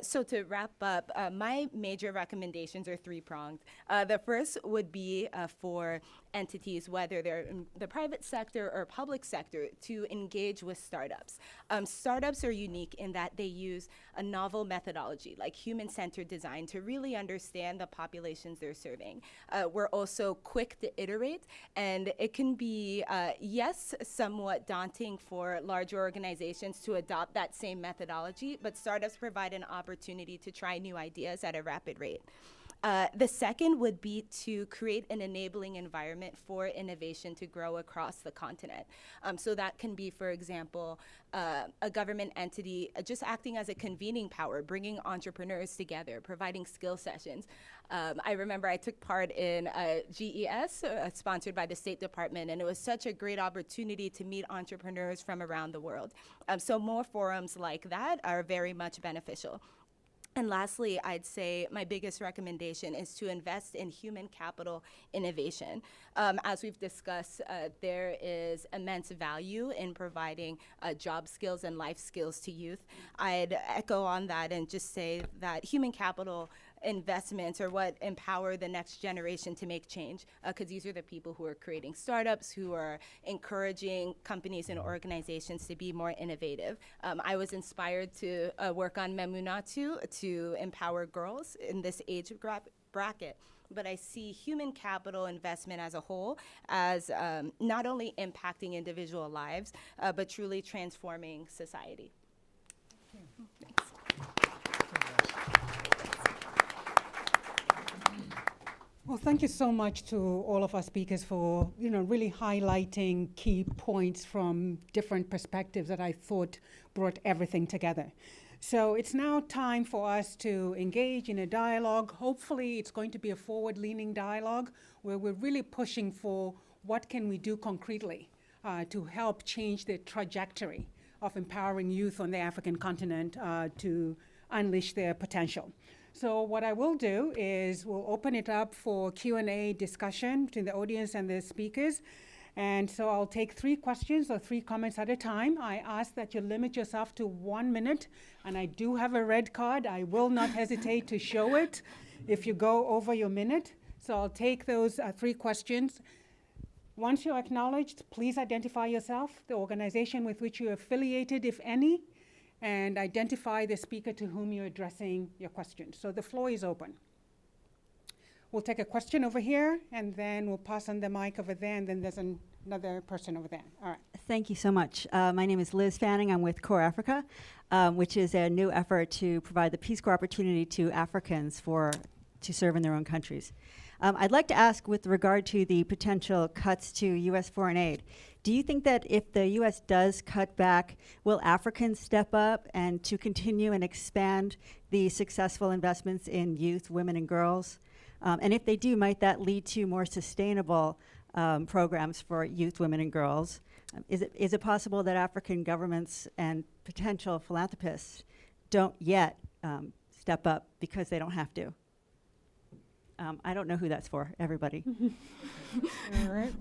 So to wrap up, my major recommendations are three-pronged. The first would be for entities, whether they're in the private sector or public sector, to engage with startups. Startups are unique in that they use a novel methodology, like human-centered design, to really understand the populations they're serving. We're also quick to iterate, and it can be, yes, somewhat daunting for larger organizations to adopt that same methodology, but startups provide an opportunity to try new ideas at a rapid rate. The second would be to create an enabling environment for innovation to grow across the continent. So that can be, for example, a government entity just acting as a convening power, bringing entrepreneurs together, providing skill sessions. I remember I took part in a GES sponsored by the State Department, and it was such a great opportunity to meet entrepreneurs from around the world. So more forums like that are very much beneficial. And lastly, I'd say my biggest recommendation is to invest in human capital innovation. As we've discussed, there is immense value in providing job skills and life skills to youth. I'd echo on that and just say that human capital investments are what empower the next generation to make change, because these are the people who are creating startups, who are encouraging companies and organizations to be more innovative. I was inspired to work on Memunatu to empower girls in this age bracket. But I see human capital investment as a whole as not only impacting individual lives, but truly transforming society. Thanks. Well, thank you so much to all of our speakers for, really highlighting key points from different perspectives that I thought brought everything together. So it's now time for us to engage in a dialogue. Hopefully it's going to be a forward-leaning dialogue where we're really pushing for what can we do concretely to help change the trajectory of empowering youth on the African continent to unleash their potential. So what I will do is we'll open it up for Q&A discussion between the audience and the speakers. And so I'll take 3 questions or 3 comments at a time. I ask that you limit yourself to 1 minute. And I do have a red card. I will not hesitate to show it if you go over your minute. So I'll take those 3 questions. Once you're acknowledged, please identify yourself, the organization with which you're affiliated, if any, and identify the speaker to whom you're addressing your question. So the floor is open. We'll take a question over here, and then we'll pass on the mic over there, and then there's another person over there. All right. Thank you so much. My name is Liz Fanning. I'm with Core Africa, which is a new effort to provide the Peace Corps opportunity to Africans to serve in their own countries. I'd like to ask, with regard to the potential cuts to U.S. foreign aid, do you think that if the U.S. does cut back, will Africans step up and to continue and expand the successful investments in youth, women, and girls? And if they do, might that lead to more sustainable programs for youth, women, and girls? Is it possible that African governments and potential philanthropists don't yet step up because they don't have to? I don't know who that's for, everybody. All right.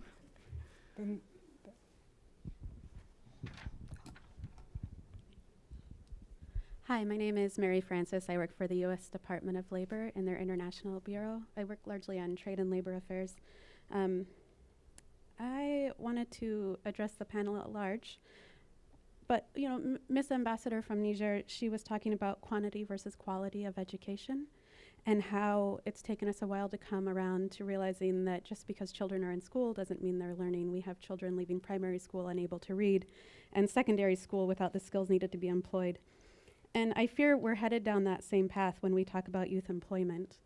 Hi, my name is Mary Francis. I work for the U.S. Department of Labor in their International Bureau. I work largely on trade and labor affairs. I wanted to address the panel at large, but Miss Ambassador from Niger, she was talking about quantity versus quality of education and how it's taken us a while to come around to realizing that just because children are in school doesn't mean they're learning. We have children leaving primary school unable to read and secondary school without the skills needed to be employed. And I fear we're headed down that same path when we talk about youth employment.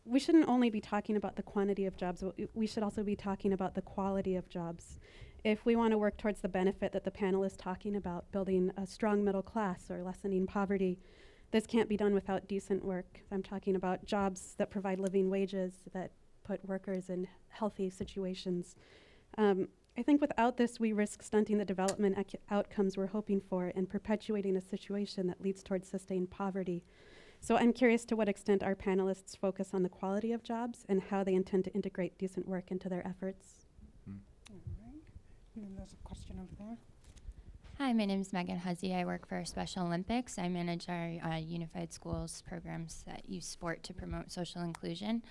We shouldn't only be talking about the quantity of jobs, we should also be talking about the quality of jobs. If we want to work towards the benefit that the panel is talking about, building a strong middle class or lessening poverty, this can't be done without decent work. I'm talking about jobs that provide living wages, that put workers in healthy situations. I think without this, we risk stunting the development outcomes we're hoping for and perpetuating a situation that leads towards sustained poverty. So I'm curious to what extent our panelists focus on the quality of jobs and how they intend to integrate decent work into their efforts. All right. And then there's a question over there. Hi, my name is Megan Huzzy. I work for Special Olympics. I manage our Unified Schools programs that use sport to promote social inclusion.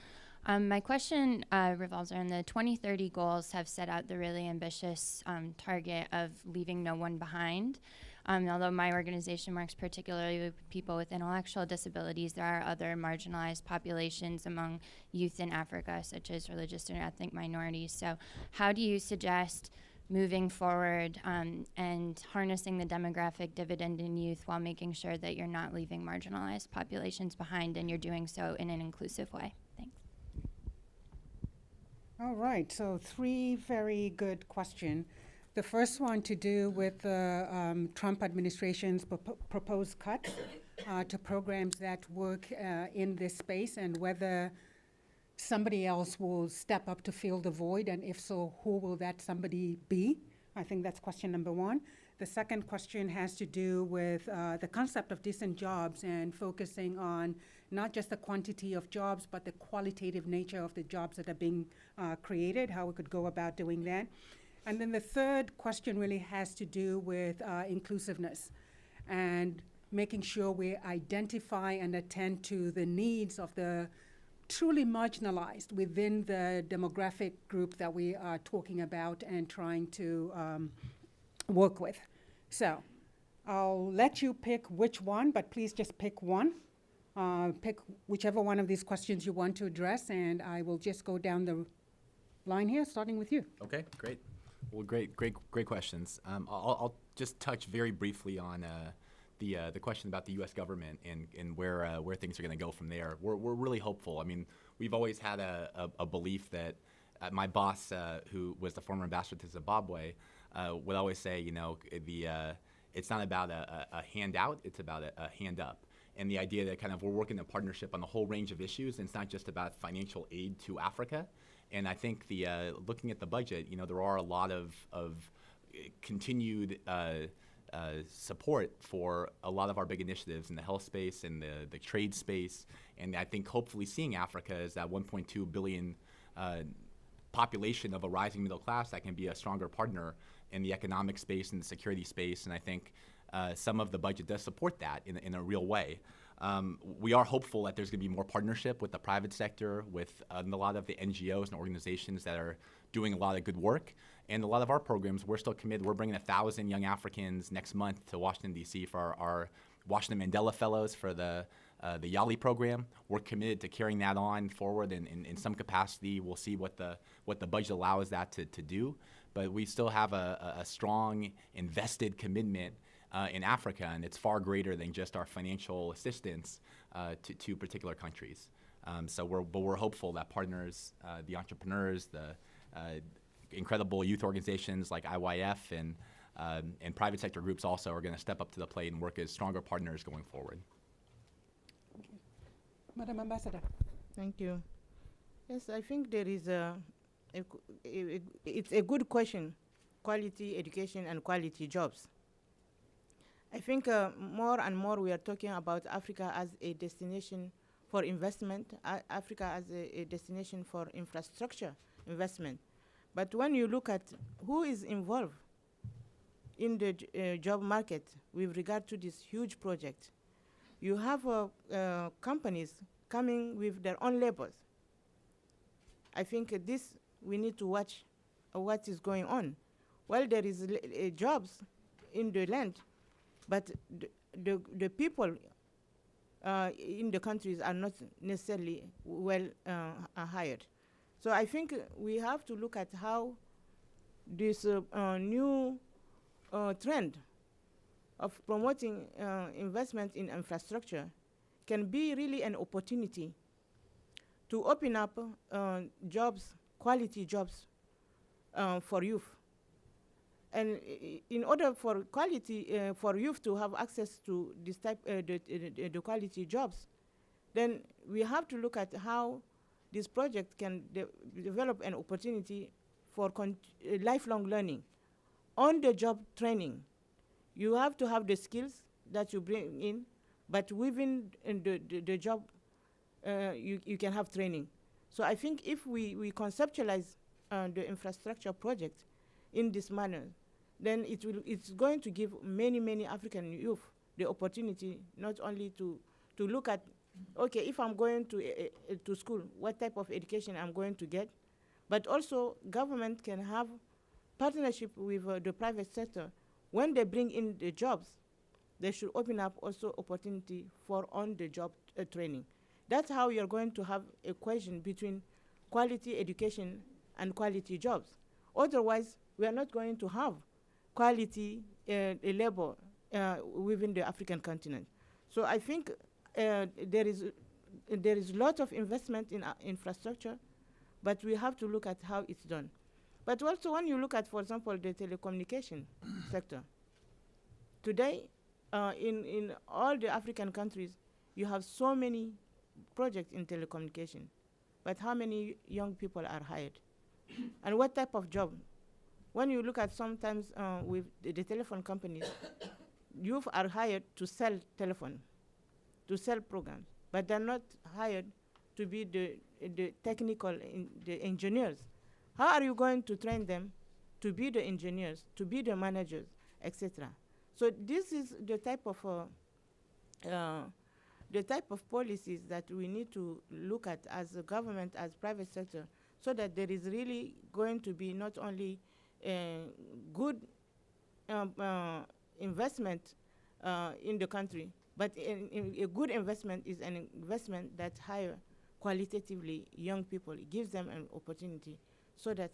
My question revolves around the 2030 goals have set out the really ambitious target of leaving no one behind. Although my organization works particularly with people with intellectual disabilities, there are other marginalized populations among youth in Africa, such as religious and ethnic minorities. So how do you suggest moving forward and harnessing the demographic dividend in youth while making sure that you're not leaving marginalized populations behind and you're doing so in an inclusive way? Thanks. All right, so 3 very good questions. The first one to do with the Trump administration's proposed cuts to programs that work in this space and whether somebody else will step up to fill the void, and if so, who will that somebody be? I think that's question number 1. The second question has to do with the concept of decent jobs and focusing on not just the quantity of jobs, but the qualitative nature of the jobs that are being created, how we could go about doing that. And then the third question really has to do with inclusiveness and making sure we identify and attend to the needs of the truly marginalized within the demographic group that we are talking about and trying to work with. So I'll let you pick which one, but please just pick one. Pick whichever one of these questions you want to address, and I will just go down the line here, starting with you. Okay, great. Well, great questions. I'll just touch very briefly on the question about the U.S. government and where things are going to go from there, we're really hopeful. I mean, we've always had a belief that my boss, who was the former ambassador to Zimbabwe, would always say, you know, it's not about a handout, it's about a hand up. And the idea that kind of we're working in partnership on a whole range of issues, and it's not just about financial aid to Africa. And I think looking at the budget, you know, there are a lot of continued support for a lot of our big initiatives in the health space and the trade space. And I think hopefully seeing Africa as that 1.2 billion population of a rising middle class that can be a stronger partner in the economic space and the security space. And I think some of the budget does support that in a real way. We are hopeful that there's going to be more partnership with the private sector, with a lot of the NGOs and organizations that are doing a lot of good work. And a lot of our programs, we're still committed. We're bringing 1,000 young Africans next month to Washington, D.C. for our Washington Mandela Fellows for the YALI program. We're committed to carrying that on forward in some capacity. We'll see what the budget allows that to do. But we still have a strong invested commitment in Africa, and it's far greater than just our financial assistance to particular countries. So we're hopeful that partners, the entrepreneurs, the incredible youth organizations like IYF and private sector groups also are going to step up to the plate and work as stronger partners going forward. Madam Ambassador. Thank you. Yes, I think there is it's a good question, quality education and quality jobs. I think more and more we are talking about Africa as a destination for investment, Africa as a destination for infrastructure investment. But when you look at who is involved in the job market with regard to this huge project, you have companies coming with their own labors. I think this we need to watch what is going on. Well, there is jobs in the land, but the people in the countries are not necessarily well hired. So I think we have to look at how this new trend of promoting investment in infrastructure can be really an opportunity to open up jobs, quality jobs for youth. And in order for quality for youth to have access to this type the quality jobs, then we have to look at how this project can develop an opportunity for lifelong learning, on-the-job training. You have to have the skills that you bring in, but within the job, you can have training. So I think if we conceptualize the infrastructure project in this manner, then it's going to give many African youth the opportunity not only to look at, okay, if I'm going to school, what type of education I'm going to get, but also government can have partnership with the private sector. When they bring in the jobs, they should open up also opportunity for on-the-job training. That's how you're going to have a equation between quality education and quality jobs. Otherwise, we are not going to have quality labor within the African continent. So I think there is a lot of investment in infrastructure, but we have to look at how it's done. But also when you look at, for example, the telecommunication sector, today in all the African countries, you have so many projects in telecommunication, but how many young people are hired? And what type of job? When you look at sometimes with the telephone companies, youth are hired to sell telephone, to sell programs, but they're not hired to be the technical, the engineers. How are you going to train them to be the engineers, to be the managers, etc.? So this is the type of policies that we need to look at as a government, as private sector, so that there is really going to be not only good investment in the country, but a good investment is an investment that hire qualitatively young people. It gives them an opportunity so that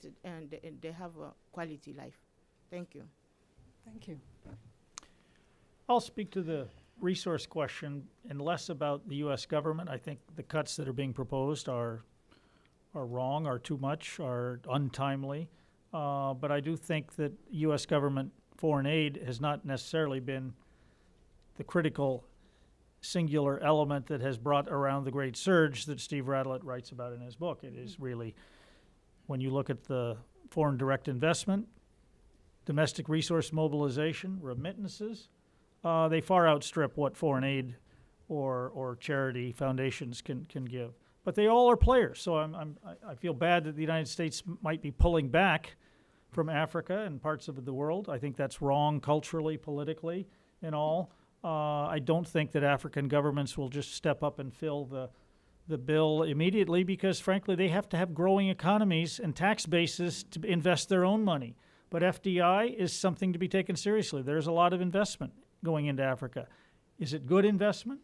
they have a quality life. Thank you. Thank you. I'll speak to the resource question and less about the U.S. government. I think the cuts that are being proposed are wrong, are too much, are untimely. But I do think that U.S. government foreign aid has not necessarily been the critical singular element that has brought around the great surge that Steve Radelet writes about in his book. It is really, when you look at the foreign direct investment, domestic resource mobilization, remittances, they far outstrip what foreign aid or charity foundations can give. But they all are players, so I feel bad that the United States might be pulling back from Africa and parts of the world. I think that's wrong culturally, politically, and all. I don't think that African governments will just step up and fill the bill immediately because, frankly, they have to have growing economies and tax bases to invest their own money. But FDI is something to be taken seriously. There's a lot of investment going into Africa. Is it good investment?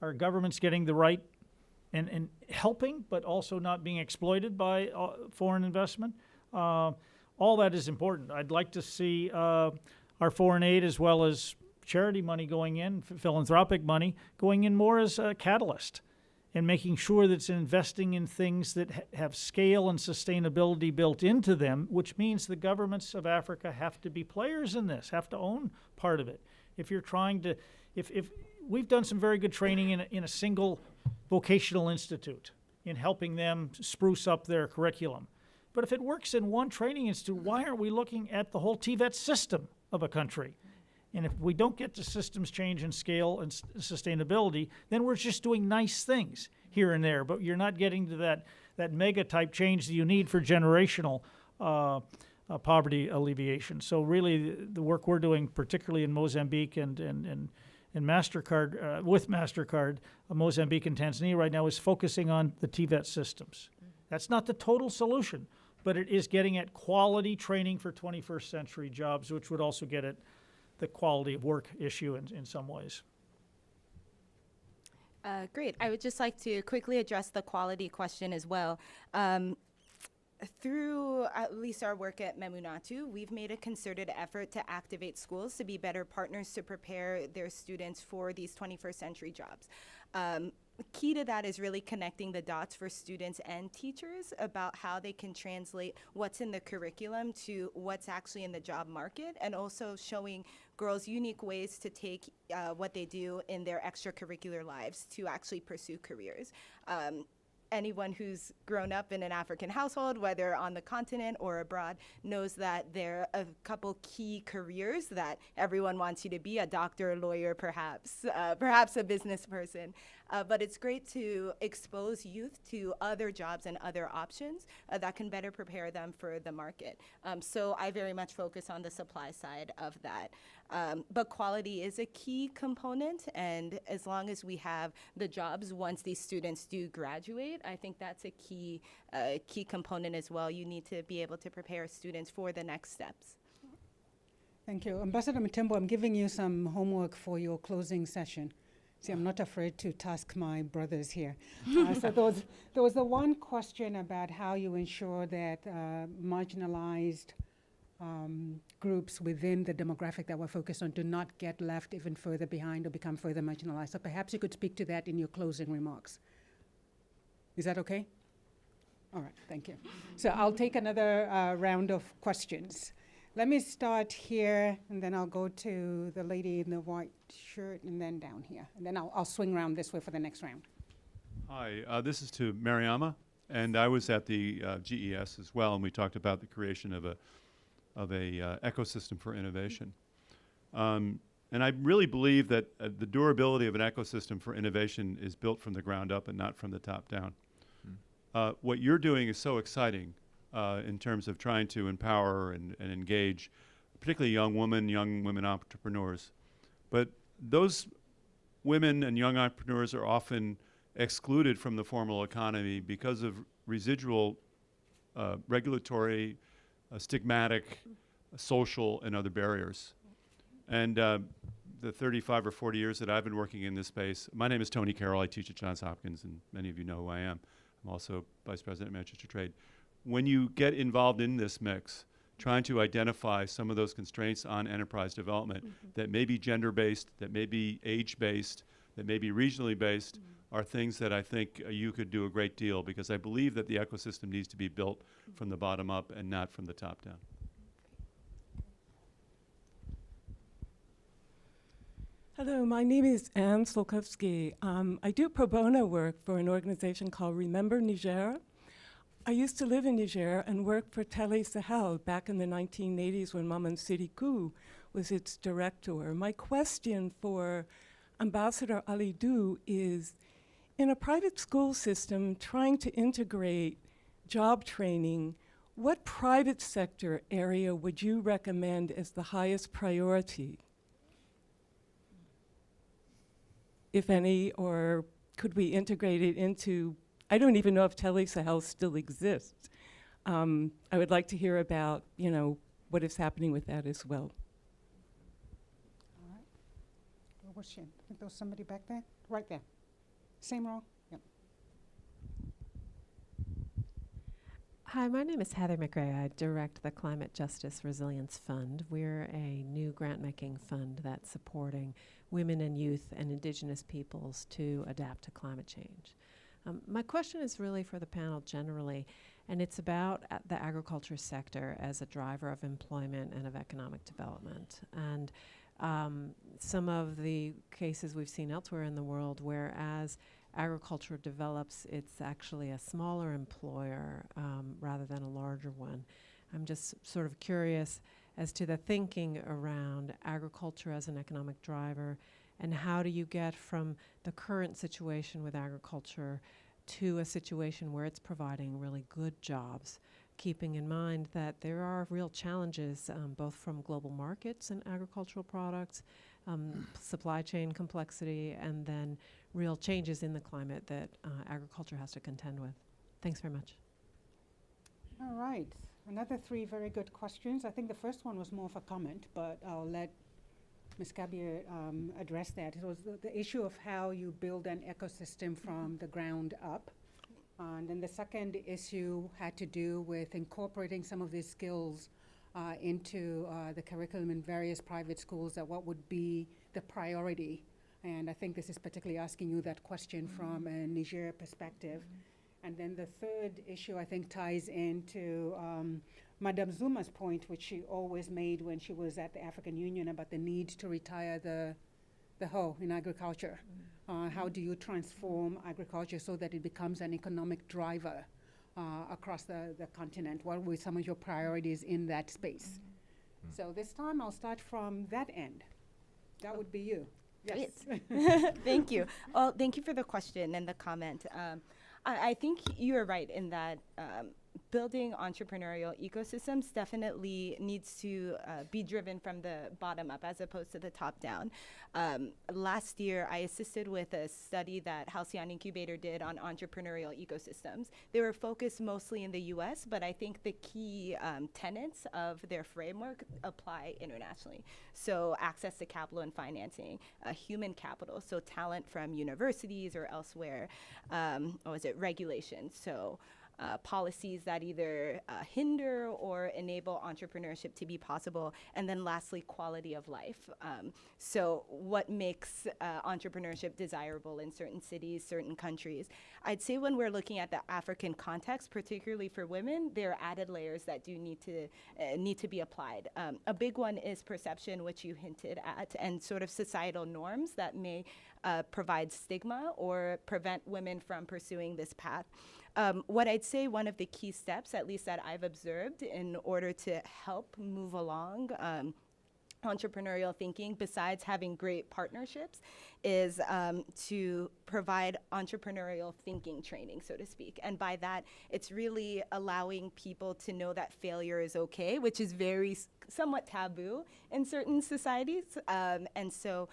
Are governments getting the right and helping, but also not being exploited by foreign investment? All that is important. I'd like to see our foreign aid as well as charity money going in, philanthropic money, going in more as a catalyst and making sure that it's investing in things that have scale and sustainability built into them, which means the governments of Africa have to be players in this, have to own part of it. If you're trying to, if we've done some very good training in a single vocational institute in helping them spruce up their curriculum. But if it works in one training institute, why aren't we looking at the whole TVET system of a country? And if we don't get to systems change and scale and sustainability, then we're just doing nice things here and there, but you're not getting to that mega type change that you need for generational poverty alleviation. So really the work we're doing, particularly in Mozambique and MasterCard, with MasterCard, Mozambique and Tanzania right now is focusing on the TVET systems. That's not the total solution, but it is getting at quality training for 21st century jobs, which would also get at the quality of work issue in some ways. Great. I would just like to quickly address the quality question as well. Through at least our work at Memunatu, we've made a concerted effort to activate schools to be better partners to prepare their students for these 21st century jobs. Key to that is really connecting the dots for students and teachers about how they can translate what's in the curriculum to what's actually in the job market, and also showing girls unique ways to take what they do in their extracurricular lives to actually pursue careers. Anyone who's grown up in an African household, whether on the continent or abroad, knows that there are a couple key careers that everyone wants you to be: a doctor, a lawyer, perhaps a business person. But it's great to expose youth to other jobs and other options that can better prepare them for the market. So I very much focus on the supply side of that. But quality is a key component, and as long as we have the jobs once these students do graduate, I think that's a key component as well. You need to be able to prepare students for the next steps. Thank you. Ambassador Mutembwa, I'm giving you some homework for your closing session. See, I'm not afraid to task my brothers here. So there was the one question about how you ensure that marginalized groups within the demographic that we're focused on do not get left even further behind or become further marginalized. So perhaps you could speak to that in your closing remarks. Is that okay? All right, thank you. So I'll take another round of questions. Let me start here, and then I'll go to the lady in the white shirt, and then down here. And then I'll swing around this way for the next round. Hi, this is to Mariama, and I was at the GES as well, and we talked about the creation of a ecosystem for innovation. And I really believe that the durability of an ecosystem for innovation is built from the ground up and not from the top down. What you're doing is so exciting in terms of trying to empower and engage, particularly young women entrepreneurs. But those women and young entrepreneurs are often excluded from the formal economy because of residual regulatory, stigmatic, social, and other barriers. And the 35 or 40 years that I've been working in this space, my name is Tony Carroll. I teach at Johns Hopkins, and many of you know who I am. I'm also Vice President of Manchester Trade. When you get involved in this mix, trying to identify some of those constraints on enterprise development that may be gender-based, that may be age-based, that may be regionally based, are things that I think you could do a great deal, because I believe that the ecosystem needs to be built from the bottom up and not from the top down. Hello, my name is Anne Solkowski. I do pro bono work for an organization called Remember Niger. I used to live in Niger and work for Télé Sahel back in the 1980s when Maman Sirikou was its director. My question for Ambassador Alidou is, in a private school system trying to integrate job training, what private sector area would you recommend as the highest priority, if any, or could we integrate it into, I don't even know if Télé Sahel still exists. I would like to hear about, what is happening with that as well. All right. Where was she? I think there was somebody back there. Right there. Same row. Yep. Hi, my name is Heather McRae. I direct the Climate Justice Resilience Fund. We're a new grant-making fund that's supporting women and youth and indigenous peoples to adapt to climate change. My question is really for the panel generally, and it's about the agriculture sector as a driver of employment and of economic development. And some of the cases we've seen elsewhere in the world, whereas agriculture develops, it's actually a smaller employer rather than a larger one. I'm just sort of curious as to the thinking around agriculture as an economic driver, and how do you get from the current situation with agriculture to a situation where it's providing really good jobs, keeping in mind that there are real challenges both from global markets and agricultural products, supply chain complexity, and then real changes in the climate that agriculture has to contend with. Thanks very much. All right. Another 3 very good questions. I think the first one was more of a comment, but I'll let Ms. Kabia address that. It was the issue of how you build an ecosystem from the ground up. And then the second issue had to do with incorporating some of these skills into the curriculum in various private schools, that what would be the priority. And I think this is particularly asking you that question from a Niger perspective. And then the third issue, I think, ties into Madame Zuma's point, which she always made when she was at the African Union, about the need to retire the hoe in agriculture. How do you transform agriculture so that it becomes an economic driver across the continent? What were some of your priorities in that space? So this time I'll start from that end. That would be you. Yes. Thank you. Well, thank you for the question and the comment. I think you are right in that building entrepreneurial ecosystems definitely needs to be driven from the bottom up as opposed to the top down. Last year, I assisted with a study that Halcyon Incubator did on entrepreneurial ecosystems. They were focused mostly in the US, but I think the key tenets of their framework apply internationally. So access to capital and financing, human capital, so talent from universities or elsewhere, regulations. So policies that either hinder or enable entrepreneurship to be possible. And then lastly, quality of life. So what makes entrepreneurship desirable in certain cities, certain countries? I'd say when we're looking at the African context, particularly for women, there are added layers that do need to be applied. A big one is perception, which you hinted at, and sort of societal norms that may provide stigma or prevent women from pursuing this path. What I'd say one of the key steps, at least that I've observed, in order to help move along entrepreneurial thinking, besides having great partnerships, is to provide entrepreneurial thinking training, so to speak. And by that, it's really allowing people to know that failure is okay, which is very somewhat taboo in certain societies. And so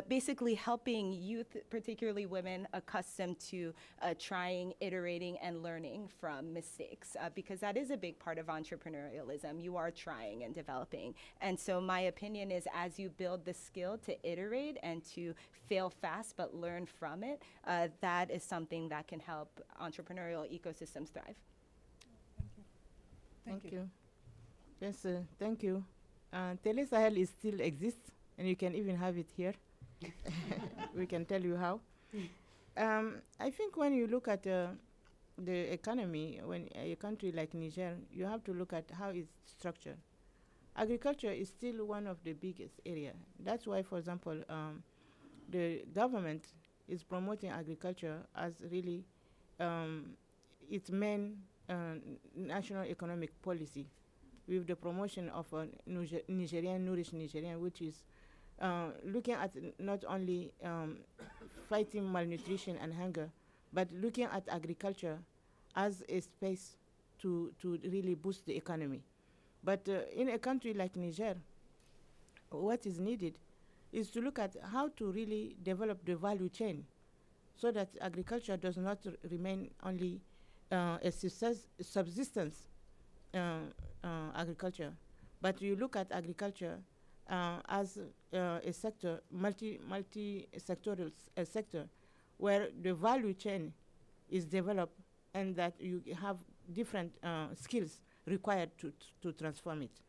basically helping youth, particularly women, accustomed to trying, iterating, and learning from mistakes, because that is a big part of entrepreneurialism. You are trying and developing. And so my opinion is, as you build the skill to iterate and to fail fast but learn from it, that is something that can help entrepreneurial ecosystems thrive. Thank you. Yes, thank you. Tele Sahel is still exists, and you can even have it here. We can tell you how. I think when you look at the economy, when a country like Niger, you have to look at how it's structured. Agriculture is still one of the biggest area. That's why, for example, the government is promoting agriculture as really its main national economic policy, with the promotion of Nigerian, nourished Nigerian, which is looking at not only fighting malnutrition and hunger, but looking at agriculture as a space to really boost the economy. But in a country like Niger, what is needed is to look at how to really develop the value chain so that agriculture does not remain only a subsistence agriculture, but you look at agriculture as a sector, multi-sectoral sector, where the value chain is developed and that you have different skills required to transform it.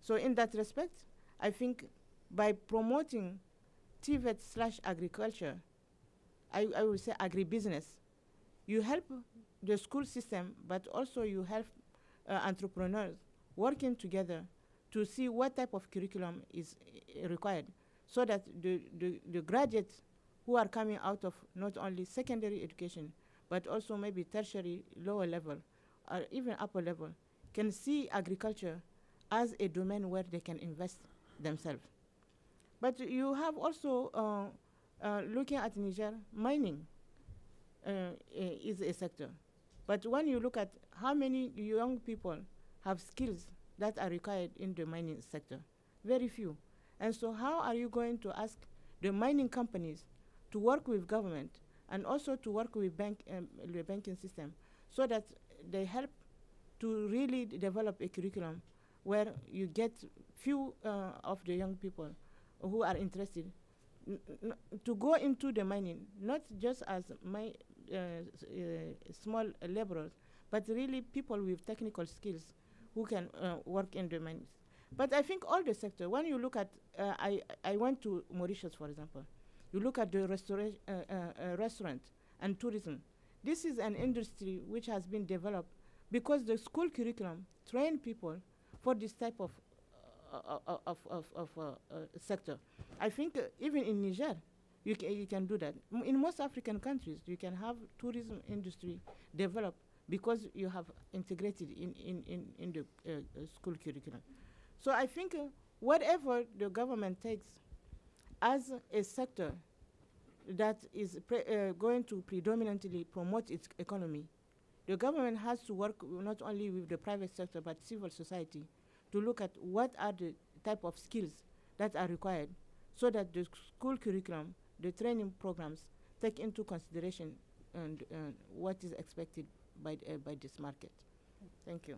So in that respect, I think by promoting TVET/agriculture, I would say agribusiness, you help the school system, but also you help entrepreneurs working together to see what type of curriculum is required, so that the graduates who are coming out of not only secondary education, but also maybe tertiary, lower level, or even upper level, can see agriculture as a domain where they can invest themselves. But you have also, looking at Niger, mining is a sector. But when you look at how many young people have skills that are required in the mining sector, very few. And so how are you going to ask the mining companies to work with government and also to work with the banking system so that they help to really develop a curriculum where you get few of the young people who are interested to go into the mining, not just as small laborers, but really people with technical skills who can work in the mines. But I think all the sector, when you look at, I went to Mauritius, for example, you look at the restaurant and tourism. This is an industry which has been developed because the school curriculum train people for this type of sector. I think even in Niger, you can do that. In most African countries, you can have tourism industry develop because you have integrated in the school curriculum. So I think whatever the government takes as a sector that is going to predominantly promote its economy, the government has to work not only with the private sector but civil society to look at what are the type of skills that are required so that the school curriculum, the training programs take into consideration and what is expected by this market. Thank you.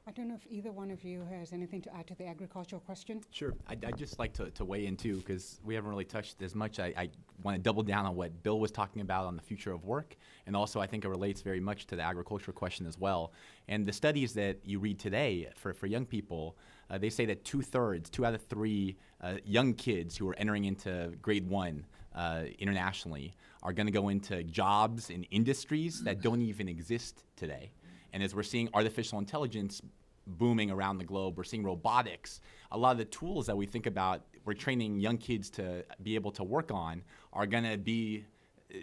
I don't know if either one of you has anything to add to the agricultural question. Sure. I'd just like to weigh in too, because we haven't really touched as much. I want to double down on what Bill was talking about on the future of work, and also I think it relates very much to the agricultural question as well. And the studies that you read today for young people, they say that 2/3, 2 out of 3 young kids who are entering into grade 1 internationally are going to go into jobs in industries that don't even exist today. And as we're seeing artificial intelligence booming around the globe, we're seeing robotics. A lot of the tools that we think about, we're training young kids to be able to work on are going to be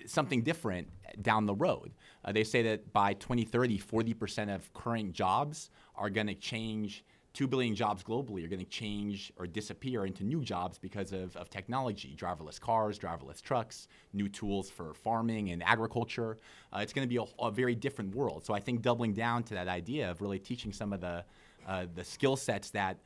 something different down the road. They say that by 2030, 40% of current jobs are going to change. 2 billion jobs globally are going to change or disappear into new jobs because of technology, driverless cars, driverless trucks, new tools for farming and agriculture. It's going to be a very different world. So I think doubling down to that idea of really teaching some of the skill sets that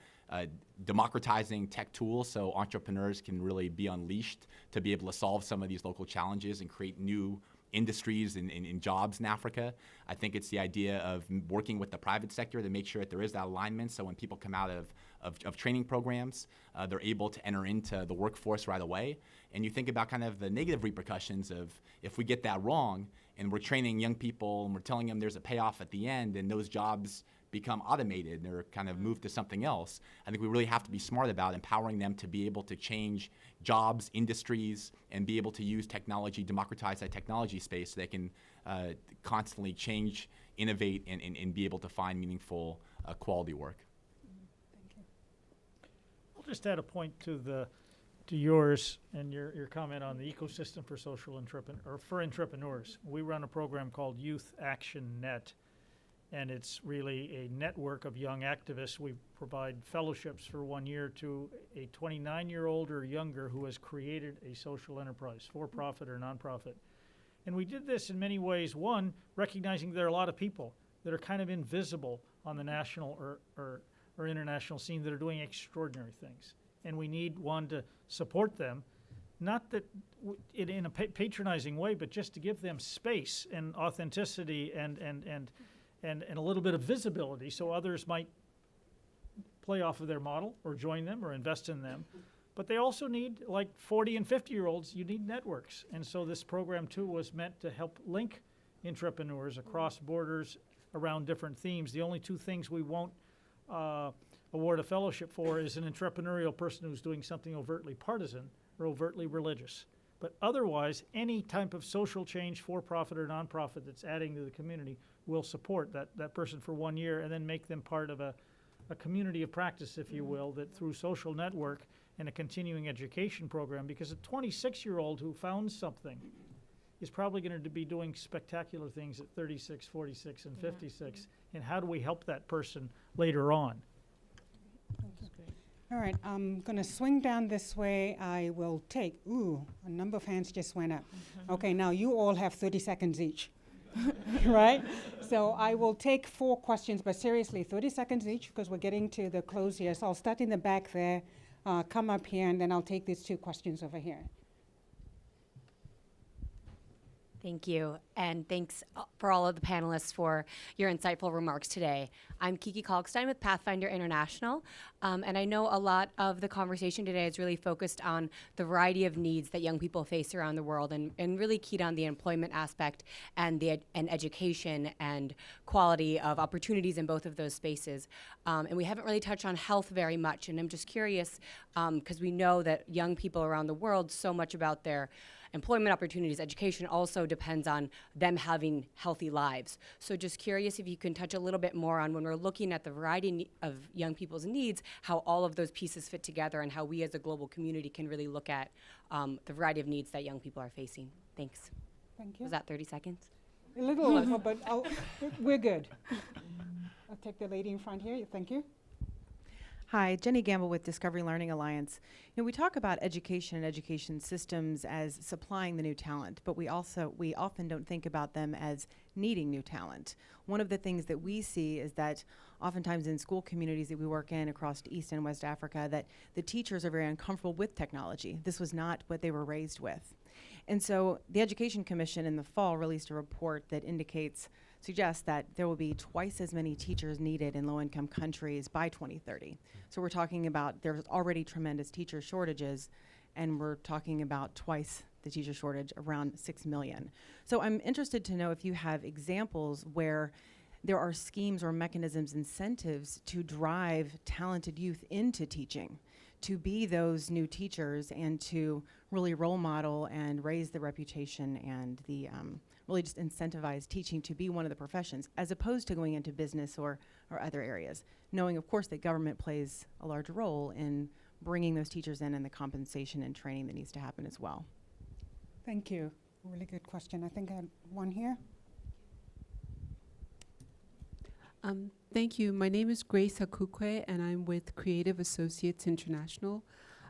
democratizing tech tools so entrepreneurs can really be unleashed to be able to solve some of these local challenges and create new industries and jobs in Africa. I think it's the idea of working with the private sector to make sure that there is that alignment, so when people come out of training programs, they're able to enter into the workforce right away. And you think about kind of the negative repercussions of if we get that wrong and we're training young people and we're telling them there's a payoff at the end, and those jobs become automated and they're kind of moved to something else. I think we really have to be smart about empowering them to be able to change jobs, industries, and be able to use technology, democratize that technology space so they can constantly change, innovate, and be able to find meaningful quality work. I'll just add a point to yours and your comment on the ecosystem for for entrepreneurs. We run a program called Youth Action Net, and it's really a network of young activists. We provide fellowships for 1 year to a 29-year-old or younger who has created a social enterprise, for-profit or nonprofit. And we did this in many ways. One, recognizing there are a lot of people that are kind of invisible on the national or international scene that are doing extraordinary things. And we need one to support them, not that in a patronizing way, but just to give them space and authenticity and a little bit of visibility so others might play off of their model or join them or invest in them. But they also need, like 40 and 50-year-olds, you need networks. And so this program, too, was meant to help link entrepreneurs across borders around different themes. The only two things we won't award a fellowship for is an entrepreneurial person who's doing something overtly partisan or overtly religious. But otherwise, any type of social change, for-profit or nonprofit that's adding to the community will support that person for 1 year and then make them part of a community of practice, if you will, that through social network and a continuing education program, because a 26-year-old who found something is probably going to be doing spectacular things at 36, 46, and 56. And how do we help that person later on? All right, I'm going to swing down this way. I will take, a number of hands just went up. Okay, now you all have 30 seconds each, right? So I will take 4 questions, but seriously, 30 seconds each because we're getting to the close here. So I'll start in the back there, come up here, and then I'll take these 2 questions over here. Thank you, and thanks for all of the panelists for your insightful remarks today. I'm Kiki Kalkstein with Pathfinder International, and I know a lot of the conversation today is really focused on the variety of needs that young people face around the world, and really keyed on the employment aspect and education and quality of opportunities in both of those spaces. And we haven't really touched on health very much, and I'm just curious, because we know that young people around the world, so much about their employment opportunities, education also depends on them having healthy lives. So just curious if you can touch a little bit more on when we're looking at the variety of young people's needs, how all of those pieces fit together and how we as a global community can really look at the variety of needs that young people are facing. Thanks. Thank you. Was that 30 seconds? A little over, but we're good. I'll take the lady in front here. Thank you. Hi, Jenny Gamble with Discovery Learning Alliance. We talk about education and education systems as supplying the new talent, but we often don't think about them as needing new talent. One of the things that we see is that oftentimes in school communities that we work in across East and West Africa, that the teachers are very uncomfortable with technology. This was not what they were raised with. And so the Education Commission in the fall released a report that suggests that there will be twice as many teachers needed in low-income countries by 2030. So we're talking about there's already tremendous teacher shortages, and we're talking about twice the teacher shortage, around 6 million. So I'm interested to know if you have examples where there are schemes or mechanisms, incentives to drive talented youth into teaching, to be those new teachers and to really role model and raise the reputation and the really just incentivize teaching to be one of the professions, as opposed to going into business or other areas, knowing, of course, that government plays a large role in bringing those teachers in and the compensation and training that needs to happen as well. Thank you. Really good question. I think I had one here. Thank you. My name is Grace Akukwe, and I'm with Creative Associates International.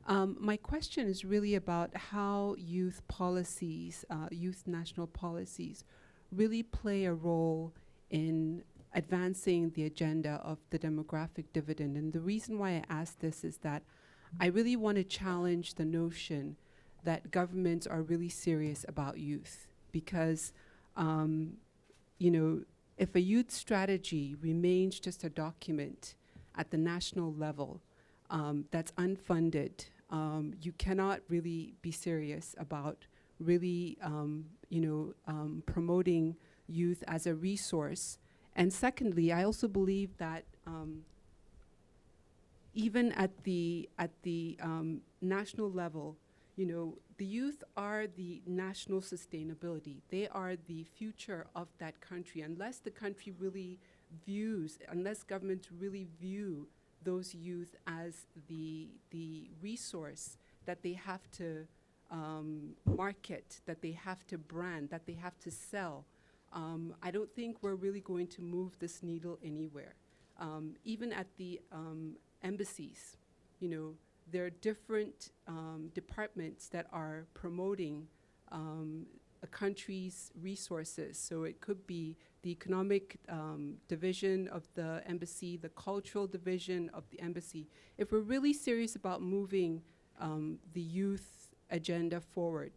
My question is really about how youth policies, youth national policies, really play a role in advancing the agenda of the demographic dividend. And the reason why I ask this is that I really want to challenge the notion that governments are really serious about youth, because, if a youth strategy remains just a document at the national level that's unfunded, you cannot really be serious about really, promoting youth as a resource. And secondly, I also believe that even at the national level, the youth are the national sustainability. They are the future of that country. Unless the country really unless governments really view those youth as the resource that they have to market, that they have to brand, that they have to sell, I don't think we're really going to move this needle anywhere. Even at the embassies, there are different departments that are promoting a country's resources. So it could be the economic division of the embassy, the cultural division of the embassy. If we're really serious about moving the youth agenda forward,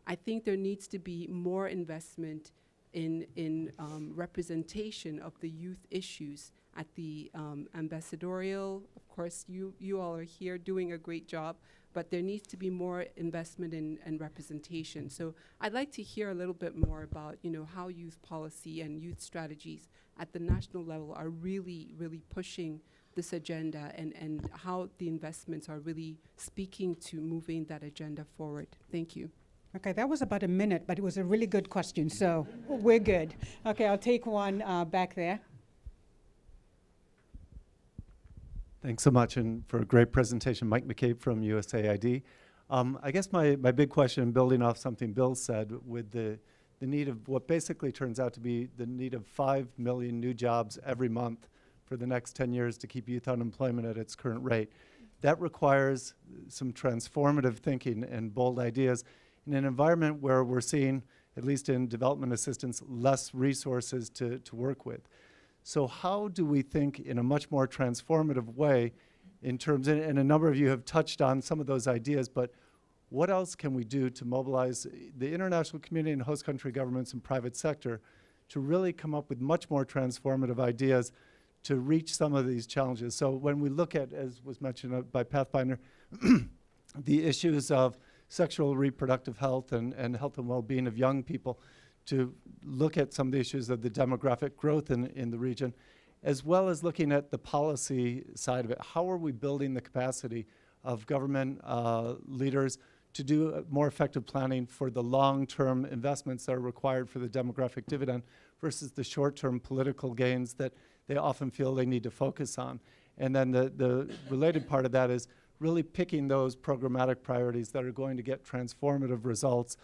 I think there needs to be more investment in representation of the youth issues at the ambassadorial. Of course, you all are here doing a great job, but there needs to be more investment and representation. So I'd like to hear a little bit more about, how youth policy and youth strategies at the national level are really, really pushing this agenda, and how the investments are really speaking to moving that agenda forward. Thank you. Okay, that was about a minute, but it was a really good question, so we're good. Okay, I'll take one back there. Thanks so much, and for a great presentation. Mike McCabe from USAID. I guess my big question, building off something Bill said, with the need of what basically turns out to be the need of 5 million new jobs every month for the next 10 years to keep youth unemployment at its current rate. That requires some transformative thinking and bold ideas in an environment where we're seeing, at least in development assistance, less resources to work with. So how do we think in a much more transformative way in terms, and a number of you have touched on some of those ideas, but what else can we do to mobilize the international community and host country governments and private sector to really come up with much more transformative ideas to reach some of these challenges? So when we look at, as was mentioned by Pathfinder, the issues of sexual reproductive health and health and well-being of young people, to look at some of the issues of the demographic growth in the region, as well as looking at the policy side of it. How are we building the capacity of government leaders to do more effective planning for the long-term investments that are required for the demographic dividend versus the short-term political gains that they often feel they need to focus on? And then the related part of that is really picking those programmatic priorities that are going to get transformative results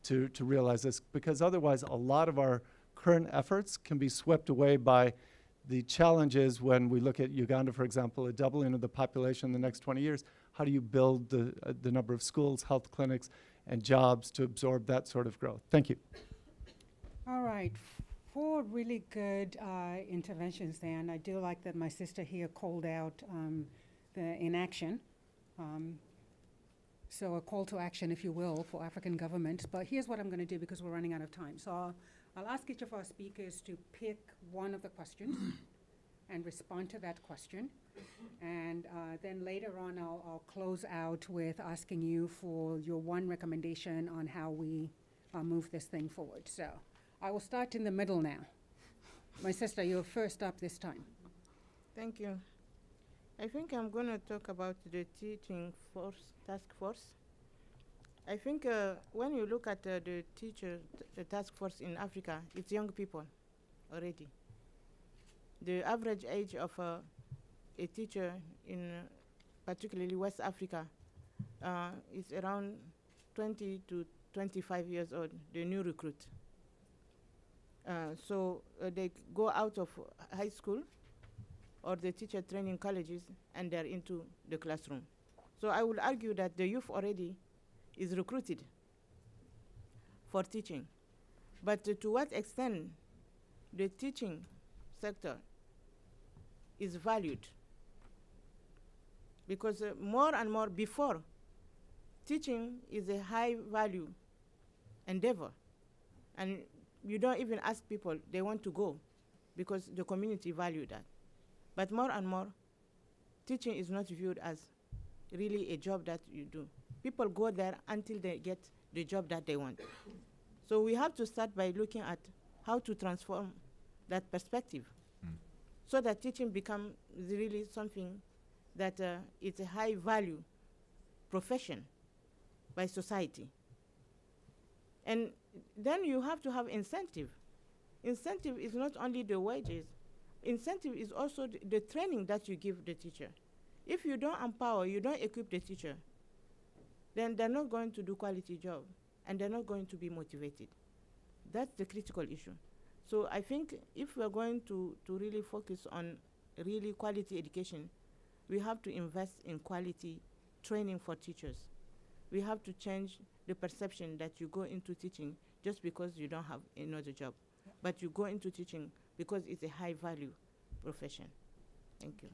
to realize this, because otherwise a lot of our current efforts can be swept away by the challenges when we look at Uganda, for example, a doubling of the population in the next 20 years. How do you build the number of schools, health clinics, and jobs to absorb that sort of growth? Thank you. All right, 4 really good interventions there, and I do like that my sister here called out the inaction. So a call to action, if you will, for African governments. But here's what I'm going to do, because we're running out of time. So I'll ask each of our speakers to pick one of the questions and respond to that question. And then later on, I'll close out with asking you for your one recommendation on how we move this thing forward. So I will start in the middle now. My sister, you're first up this time. Thank you. I think I'm going to talk about the teaching task force. I think when you look at the task force in Africa, it's young people already. The average age of a teacher in particularly West Africa is around 20 to 25 years old, the new recruit. So they go out of high school or the teacher training colleges, and they're into the classroom. So I would argue that the youth already is recruited for teaching. But to what extent the teaching sector is valued? Because more and more before, teaching is a high value endeavor. And you don't even ask people, they want to go because the community value that. But more and more, teaching is not viewed as really a job that you do. People go there until they get the job that they want. So we have to start by looking at how to transform that perspective so that teaching becomes really something that it's a high value profession by society. And then you have to have incentive. Incentive is not only the wages. Incentive is also the training that you give the teacher. If you don't empower, you don't equip the teacher, then they're not going to do quality job and they're not going to be motivated. That's the critical issue. So I think if we're going to really focus on really quality education, we have to invest in quality training for teachers. We have to change the perception that you go into teaching just because you don't have another job, but you go into teaching because it's a high value profession. Thank you.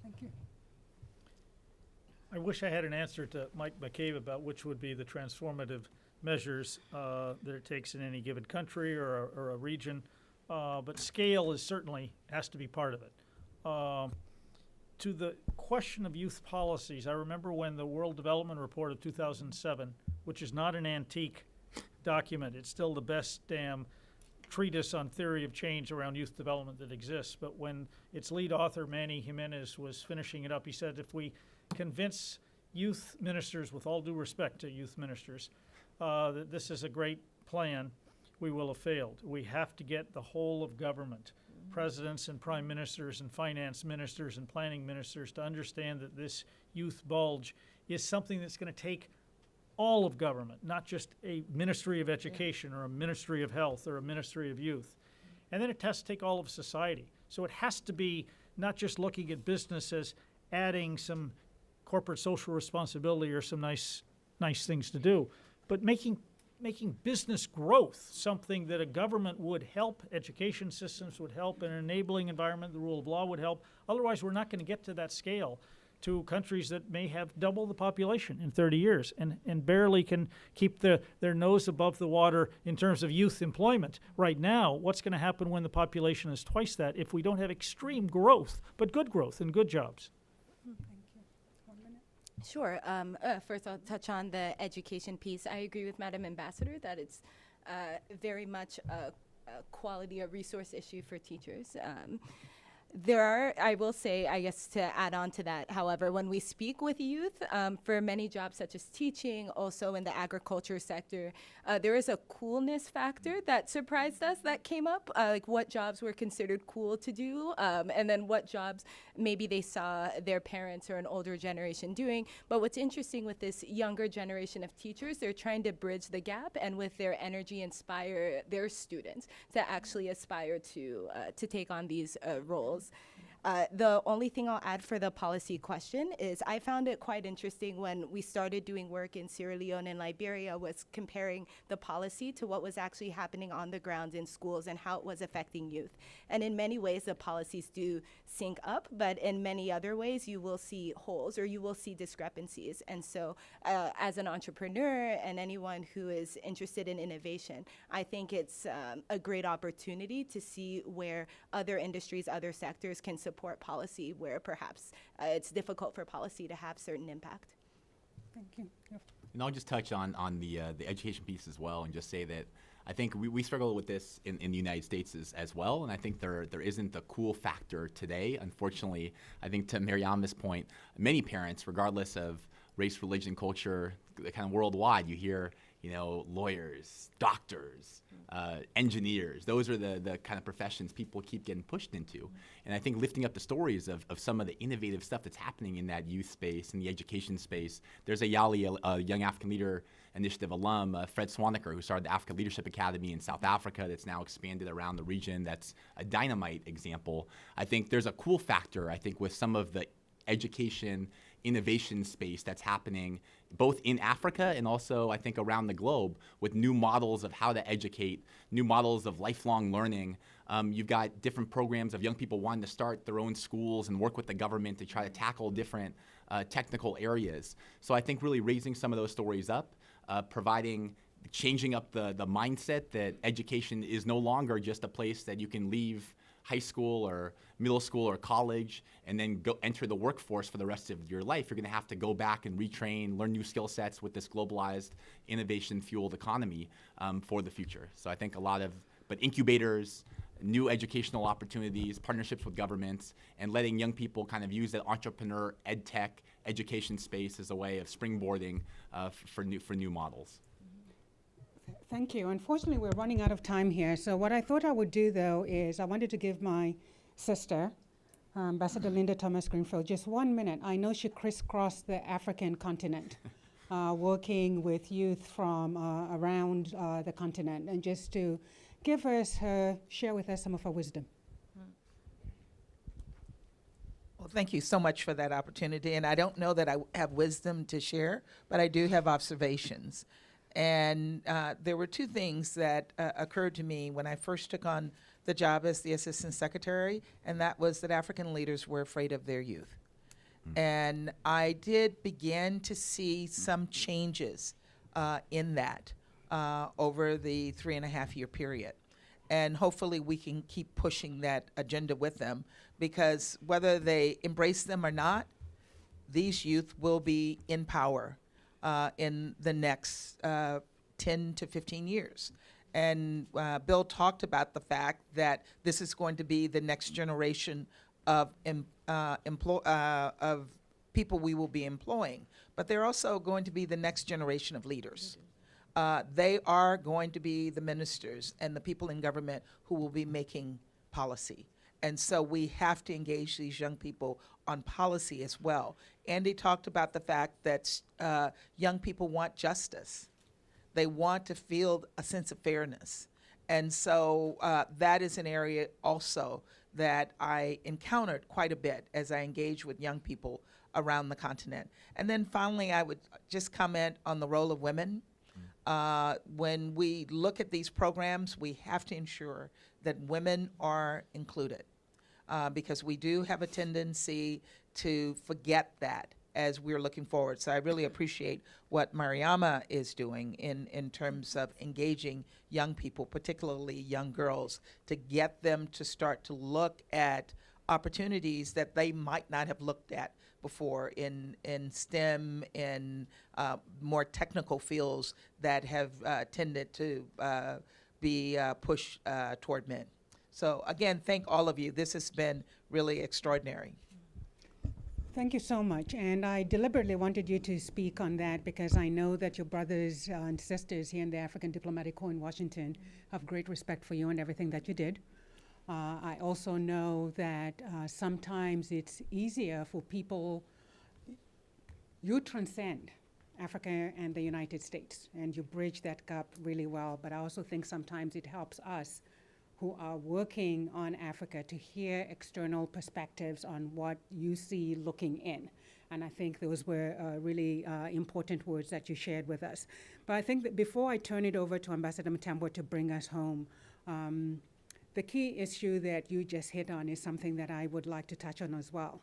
Thank you. I wish I had an answer to Mike McCabe about which would be the transformative measures that it takes in any given country or a region, but scale is certainly has to be part of it. To the question of youth policies, I remember when the World Development Report of 2007, which is not an antique document, it's still the best damn treatise on theory of change around youth development that exists, but when its lead author, Manny Jimenez, was finishing it up, he said if we convince youth ministers, with all due respect to youth ministers, that this is a great plan, we will have failed. We have to get the whole of government, presidents and prime ministers and finance ministers and planning ministers, to understand that this youth bulge is something that's going to take all of government, not just a ministry of education or a ministry of health or a ministry of youth. And then it has to take all of society. So it has to be not just looking at business as adding some corporate social responsibility or some nice things to do, but making business growth something that a government would help, education systems would help, an enabling environment, the rule of law would help. Otherwise, we're not going to get to that scale to countries that may have double the population in 30 years and barely can keep their nose above the water in terms of youth employment. Right now, what's going to happen when the population is twice that if we don't have extreme growth, but good growth and good jobs? Thank you. 1 minute. Sure. First, I'll touch on the education piece. I agree with Madam Ambassador that it's very much a quality, a resource issue for teachers. There are, I will say, I guess to add on to that, however, when we speak with youth, for many jobs such as teaching, also in the agriculture sector, there is a coolness factor that surprised us that came up, like what jobs were considered cool to do, and then what jobs maybe they saw their parents or an older generation doing. But what's interesting with this younger generation of teachers, they're trying to bridge the gap and with their energy inspire their students to actually aspire to take on these roles. The only thing I'll add for the policy question is I found it quite interesting when we started doing work in Sierra Leone and Liberia was comparing the policy to what was actually happening on the ground in schools and how it was affecting youth. And in many ways, the policies do sync up, but in many other ways, you will see holes or you will see discrepancies. And so as an entrepreneur and anyone who is interested in innovation, I think it's a great opportunity to see where other industries, other sectors can support policy where perhaps it's difficult for policy to have certain impact. Thank you. Yep. And I'll just touch on the education piece as well and just say that I think we struggle with this in the United States as well, and I think there isn't the cool factor today. Unfortunately, I think to Mariama's point, many parents, regardless of race, religion, culture, kind of worldwide, you hear, lawyers, doctors, engineers. Those are the kind of professions people keep getting pushed into. And I think lifting up the stories of some of the innovative stuff that's happening in that youth space, in the education space. There's a YALI, a Young African Leader Initiative alum, Fred Swaniker, who started the Africa Leadership Academy in South Africa that's now expanded around the region. That's a dynamite example. I think there's a cool factor, with some of the education innovation space that's happening both in Africa and also, I think, around the globe with new models of how to educate, new models of lifelong learning. You've got different programs of young people wanting to start their own schools and work with the government to try to tackle different technical areas. So I think really raising some of those stories up, changing up the mindset that education is no longer just a place that you can leave high school or middle school or college and then go enter the workforce for the rest of your life. You're going to have to go back and retrain, learn new skill sets with this globalized, innovation-fueled economy for the future. So I think but incubators, new educational opportunities, partnerships with governments, and letting young people kind of use that entrepreneur, ed tech, education space as a way of springboarding for new models. Thank you. Unfortunately, we're running out of time here. So what I thought I would do, though, is I wanted to give my sister, Ambassador Linda Thomas Greenfield, just 1 minute. I know she crisscrossed the African continent, working with youth from around the continent, and just to share with us some of her wisdom. Well, thank you so much for that opportunity. And I don't know that I have wisdom to share, but I do have observations. And there were two things that occurred to me when I first took on the job as the Assistant Secretary, and that was that African leaders were afraid of their youth. And I did begin to see some changes in that over the 3.5-year period. And hopefully we can keep pushing that agenda with them, because whether they embrace them or not, these youth will be in power in the next 10 to 15 years. And Bill talked about the fact that this is going to be the next generation of people we will be employing, but they're also going to be the next generation of leaders. They are going to be the ministers and the people in government who will be making policy. And so we have to engage these young people on policy as well. Andy talked about the fact that young people want justice. They want to feel a sense of fairness. And so that is an area also that I encountered quite a bit as I engaged with young people around the continent. And then finally, I would just comment on the role of women. When we look at these programs, we have to ensure that women are included, because we do have a tendency to forget that as we're looking forward. So I really appreciate what Mariama is doing in terms of engaging young people, particularly young girls, to get them to start to look at opportunities that they might not have looked at before in STEM, in more technical fields that have tended to be pushed toward men. So again, thank all of you. This has been really extraordinary. Thank you so much. And I deliberately wanted you to speak on that because I know that your brothers and sisters here in the African Diplomatic Corps in Washington have great respect for you and everything that you did. I also know that sometimes it's easier for people, you transcend Africa and the United States, and you bridge that gap really well. But I also think sometimes it helps us who are working on Africa to hear external perspectives on what you see looking in. And I think those were really important words that you shared with us. But I think that before I turn it over to Ambassador Mutembwa to bring us home, the key issue that you just hit on is something that I would like to touch on as well,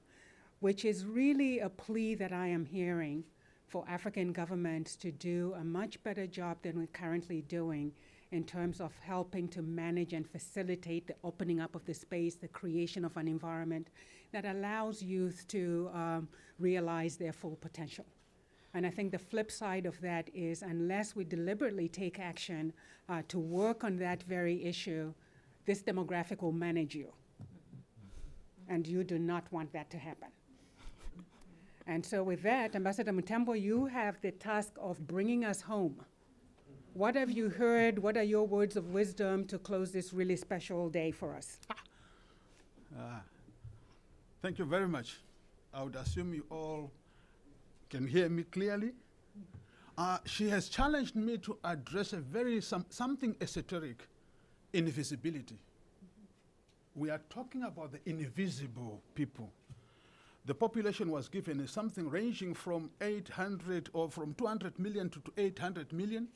which is really a plea that I am hearing for African governments to do a much better job than we're currently doing in terms of helping to manage and facilitate the opening up of the space, the creation of an environment that allows youth to realize their full potential. And I think the flip side of that is unless we deliberately take action to work on that very issue, this demographic will manage you. And you do not want that to happen. And so with that, Ambassador Mutembwa, you have the task of bringing us home. What have you heard? What are your words of wisdom to close this really special day for us? Thank you very much. I would assume you all can hear me clearly. She has challenged me to address something esoteric, invisibility. We are talking about the invisible people. The population was given something ranging from 800 or from 200 million to 800 million,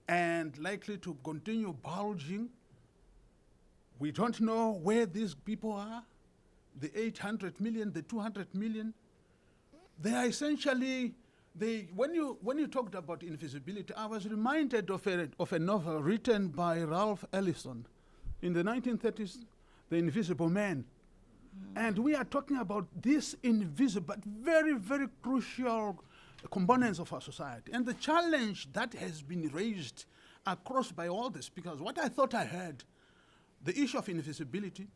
and likely to continue bulging. We don't know where these people are, the 800 million, the 200 million. They are essentially, when you talked about invisibility, I was reminded of a novel written by Ralph Ellison in the 1930s the invisible man. And we are talking about this invisible, but very, very crucial components of our society. And the challenge that has been raised across by all the speakers, what I thought I heard, the issue of invisibility,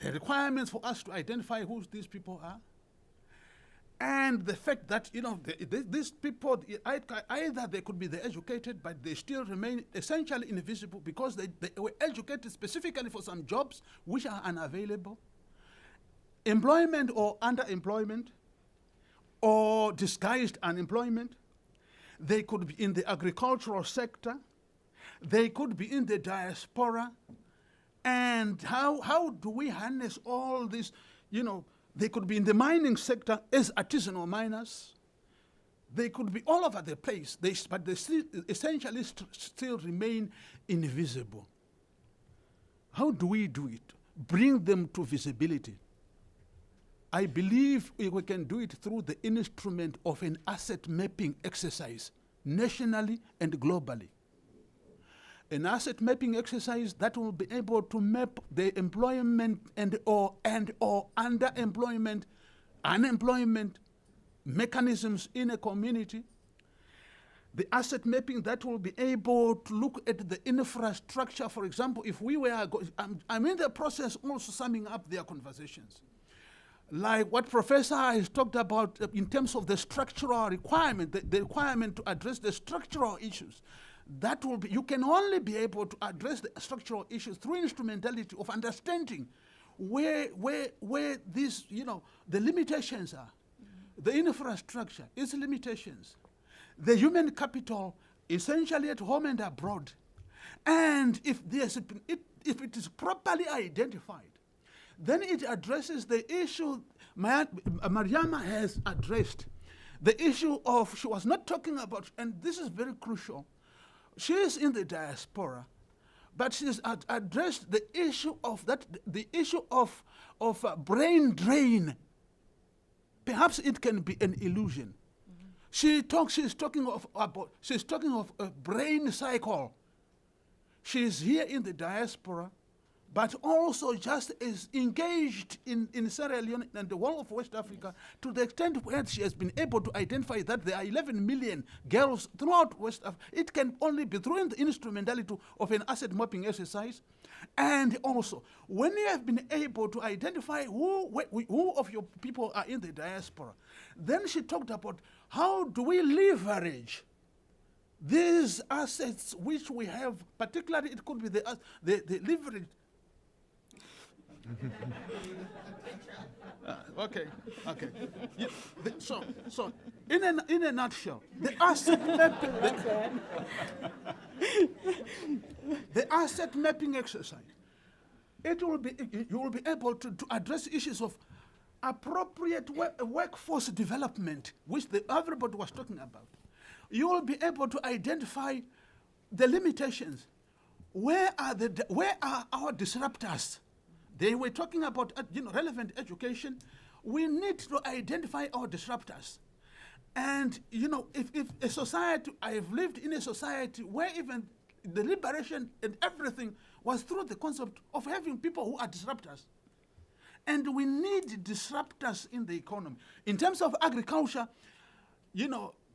the requirements for us to identify who these people are, and the fact that, you know, these people, either they could be the educated, but they still remain essentially invisible because they were educated specifically for some jobs which are unavailable, employment or underemployment, or disguised unemployment. They could be in the agricultural sector. They could be in the diaspora. And how do we harness all this, you know, they could be in the mining sector as artisanal miners. They could be all over the place, but they still, essentially still remain invisible. How do we do it? Bring them to visibility. I believe we can do it through the instrument of an asset mapping exercise, nationally and globally. An asset mapping exercise that will be able to map the employment and or underemployment, unemployment mechanisms in a community. The asset mapping that will be able to look at the infrastructure. For example, if we were, I'm in the process also summing up their conversations. Like what Professor has talked about in terms of the structural requirement, the requirement to address the structural issues. That will be, you can only be able to address the structural issues through instrumentality of understanding where these, you know, the limitations are. The infrastructure, its limitations. The human capital, essentially at home and abroad. And if it is properly identified, then it addresses the issue Mariama has addressed. The issue of, she was not talking about, and this is very crucial, she is in the diaspora, but she has addressed the issue of that, the issue of brain drain. Perhaps it can be an illusion. She's talking of a brain cycle. She's here in the diaspora, but also just is engaged in Sierra Leone and the whole of West Africa to the extent where she has been able to identify that there are 11 million girls throughout West Africa. It can only be through the instrumentality of an asset mapping exercise. And also, when you have been able to identify who of your people are in the diaspora, then she talked about how do we leverage these assets which we have, particularly it could be the leverage. Okay. Yeah, so in a nutshell, the asset mapping, the asset mapping exercise, you will be able to address issues of appropriate workforce development, which everybody was talking about. You will be able to identify the limitations. Where are our disruptors? They were talking about relevant education. We need to identify our disruptors. And if a society, I have lived in a society where even the liberation and everything was through the concept of having people who are disruptors. And we need disruptors in the economy. In terms of agriculture,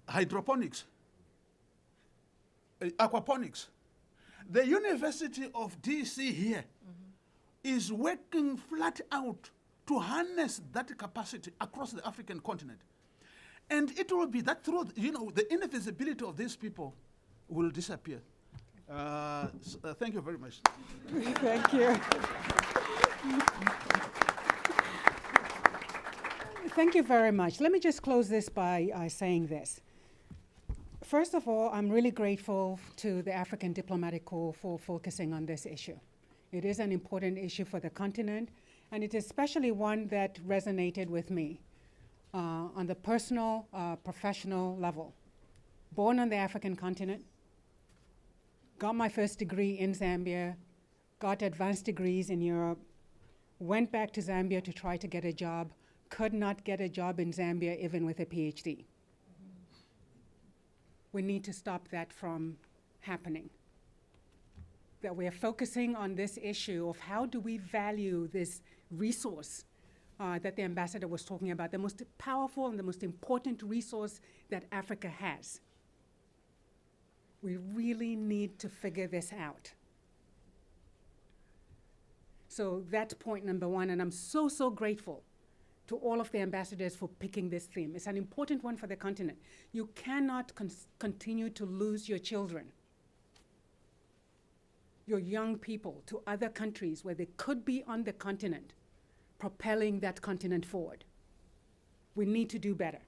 hydroponics, aquaponics. The University of DC here is working flat out to harness that capacity across the African continent. And it will be that through, the invisibility of these people will disappear. Thank you very much. Thank you. Thank you very much. Let me just close this by saying this. First of all, I'm really grateful to the African Diplomatic Corps for focusing on this issue. It is an important issue for the continent, and it is especially one that resonated with me on the personal, professional level. Born on the African continent, got my first degree in Zambia, got advanced degrees in Europe, went back to Zambia to try to get a job, could not get a job in Zambia even with a PhD. We need to stop that from happening. that we are focusing on this issue of how do we value this resource that the ambassador was talking about, the most powerful and the most important resource that Africa has. We really need to figure this out. So that's point number one, and I'm so, so grateful to all of the ambassadors for picking this theme. It's an important one for the continent. You cannot continue to lose your children, your young people, to other countries where they could be on the continent, propelling that continent forward. We need to do better.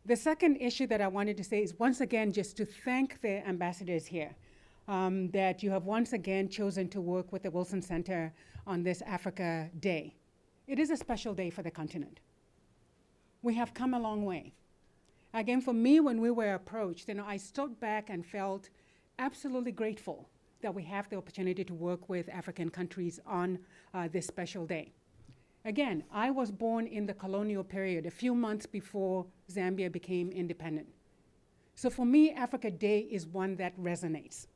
The second issue that I wanted to say is, once again, just to thank the ambassadors here, that you have once again chosen to work with the Wilson Center on this Africa Day. It is a special day for the continent. We have come a long way. Again, for me, when we were approached, I stood back and felt absolutely grateful that we have the opportunity to work with African countries on this special day. Again, I was born in the colonial period, a few months before Zambia became independent. So for me, Africa Day is one that resonates.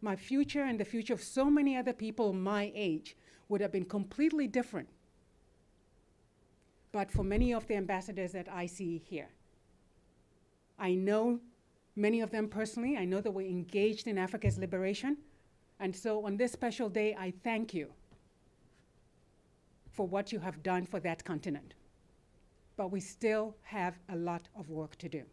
My future and the future of so many other people my age would have been completely different, but for many of the ambassadors that I see here. I know many of them personally. I know that we're engaged in Africa's liberation. And so on this special day, I thank you for what you have done for that continent. But we still have a lot of work to do.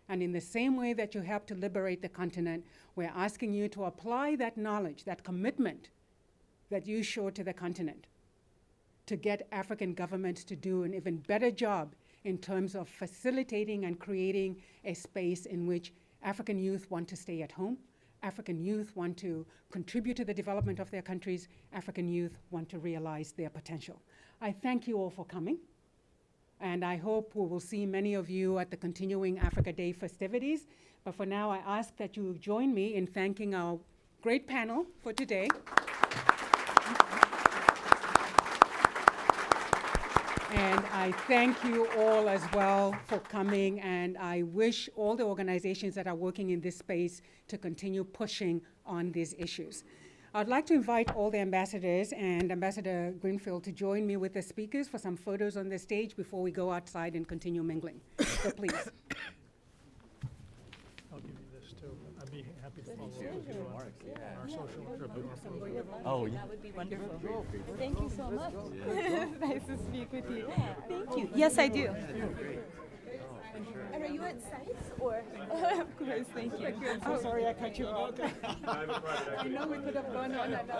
And in the same way that you helped to liberate the continent, we're asking you to apply that knowledge, that commitment that you showed to the continent, to get African governments to do an even better job in terms of facilitating and creating a space in which African youth want to stay at home, African youth want to contribute to the development of their countries, African youth want to realize their potential. I thank you all for coming, and I hope we will see many of you at the continuing Africa Day festivities. But for now, I ask that you join me in thanking our great panel for today. And I thank you all as well for coming, and I wish all the organizations that are working in this space to continue pushing on these issues. I'd like to invite all the ambassadors and Ambassador Greenfield to join me with the speakers for some photos on the stage before we go outside and continue mingling. So please. I'll give you this too. I'd be happy to follow up with you on our social entrepreneur. Oh, yeah. That would be wonderful. Thank you so much. Nice to speak with you. Thank you. Yes, I do. And are you at SICE or? Of course, thank you. I'm so sorry I cut you off. I know we could have gone on and on.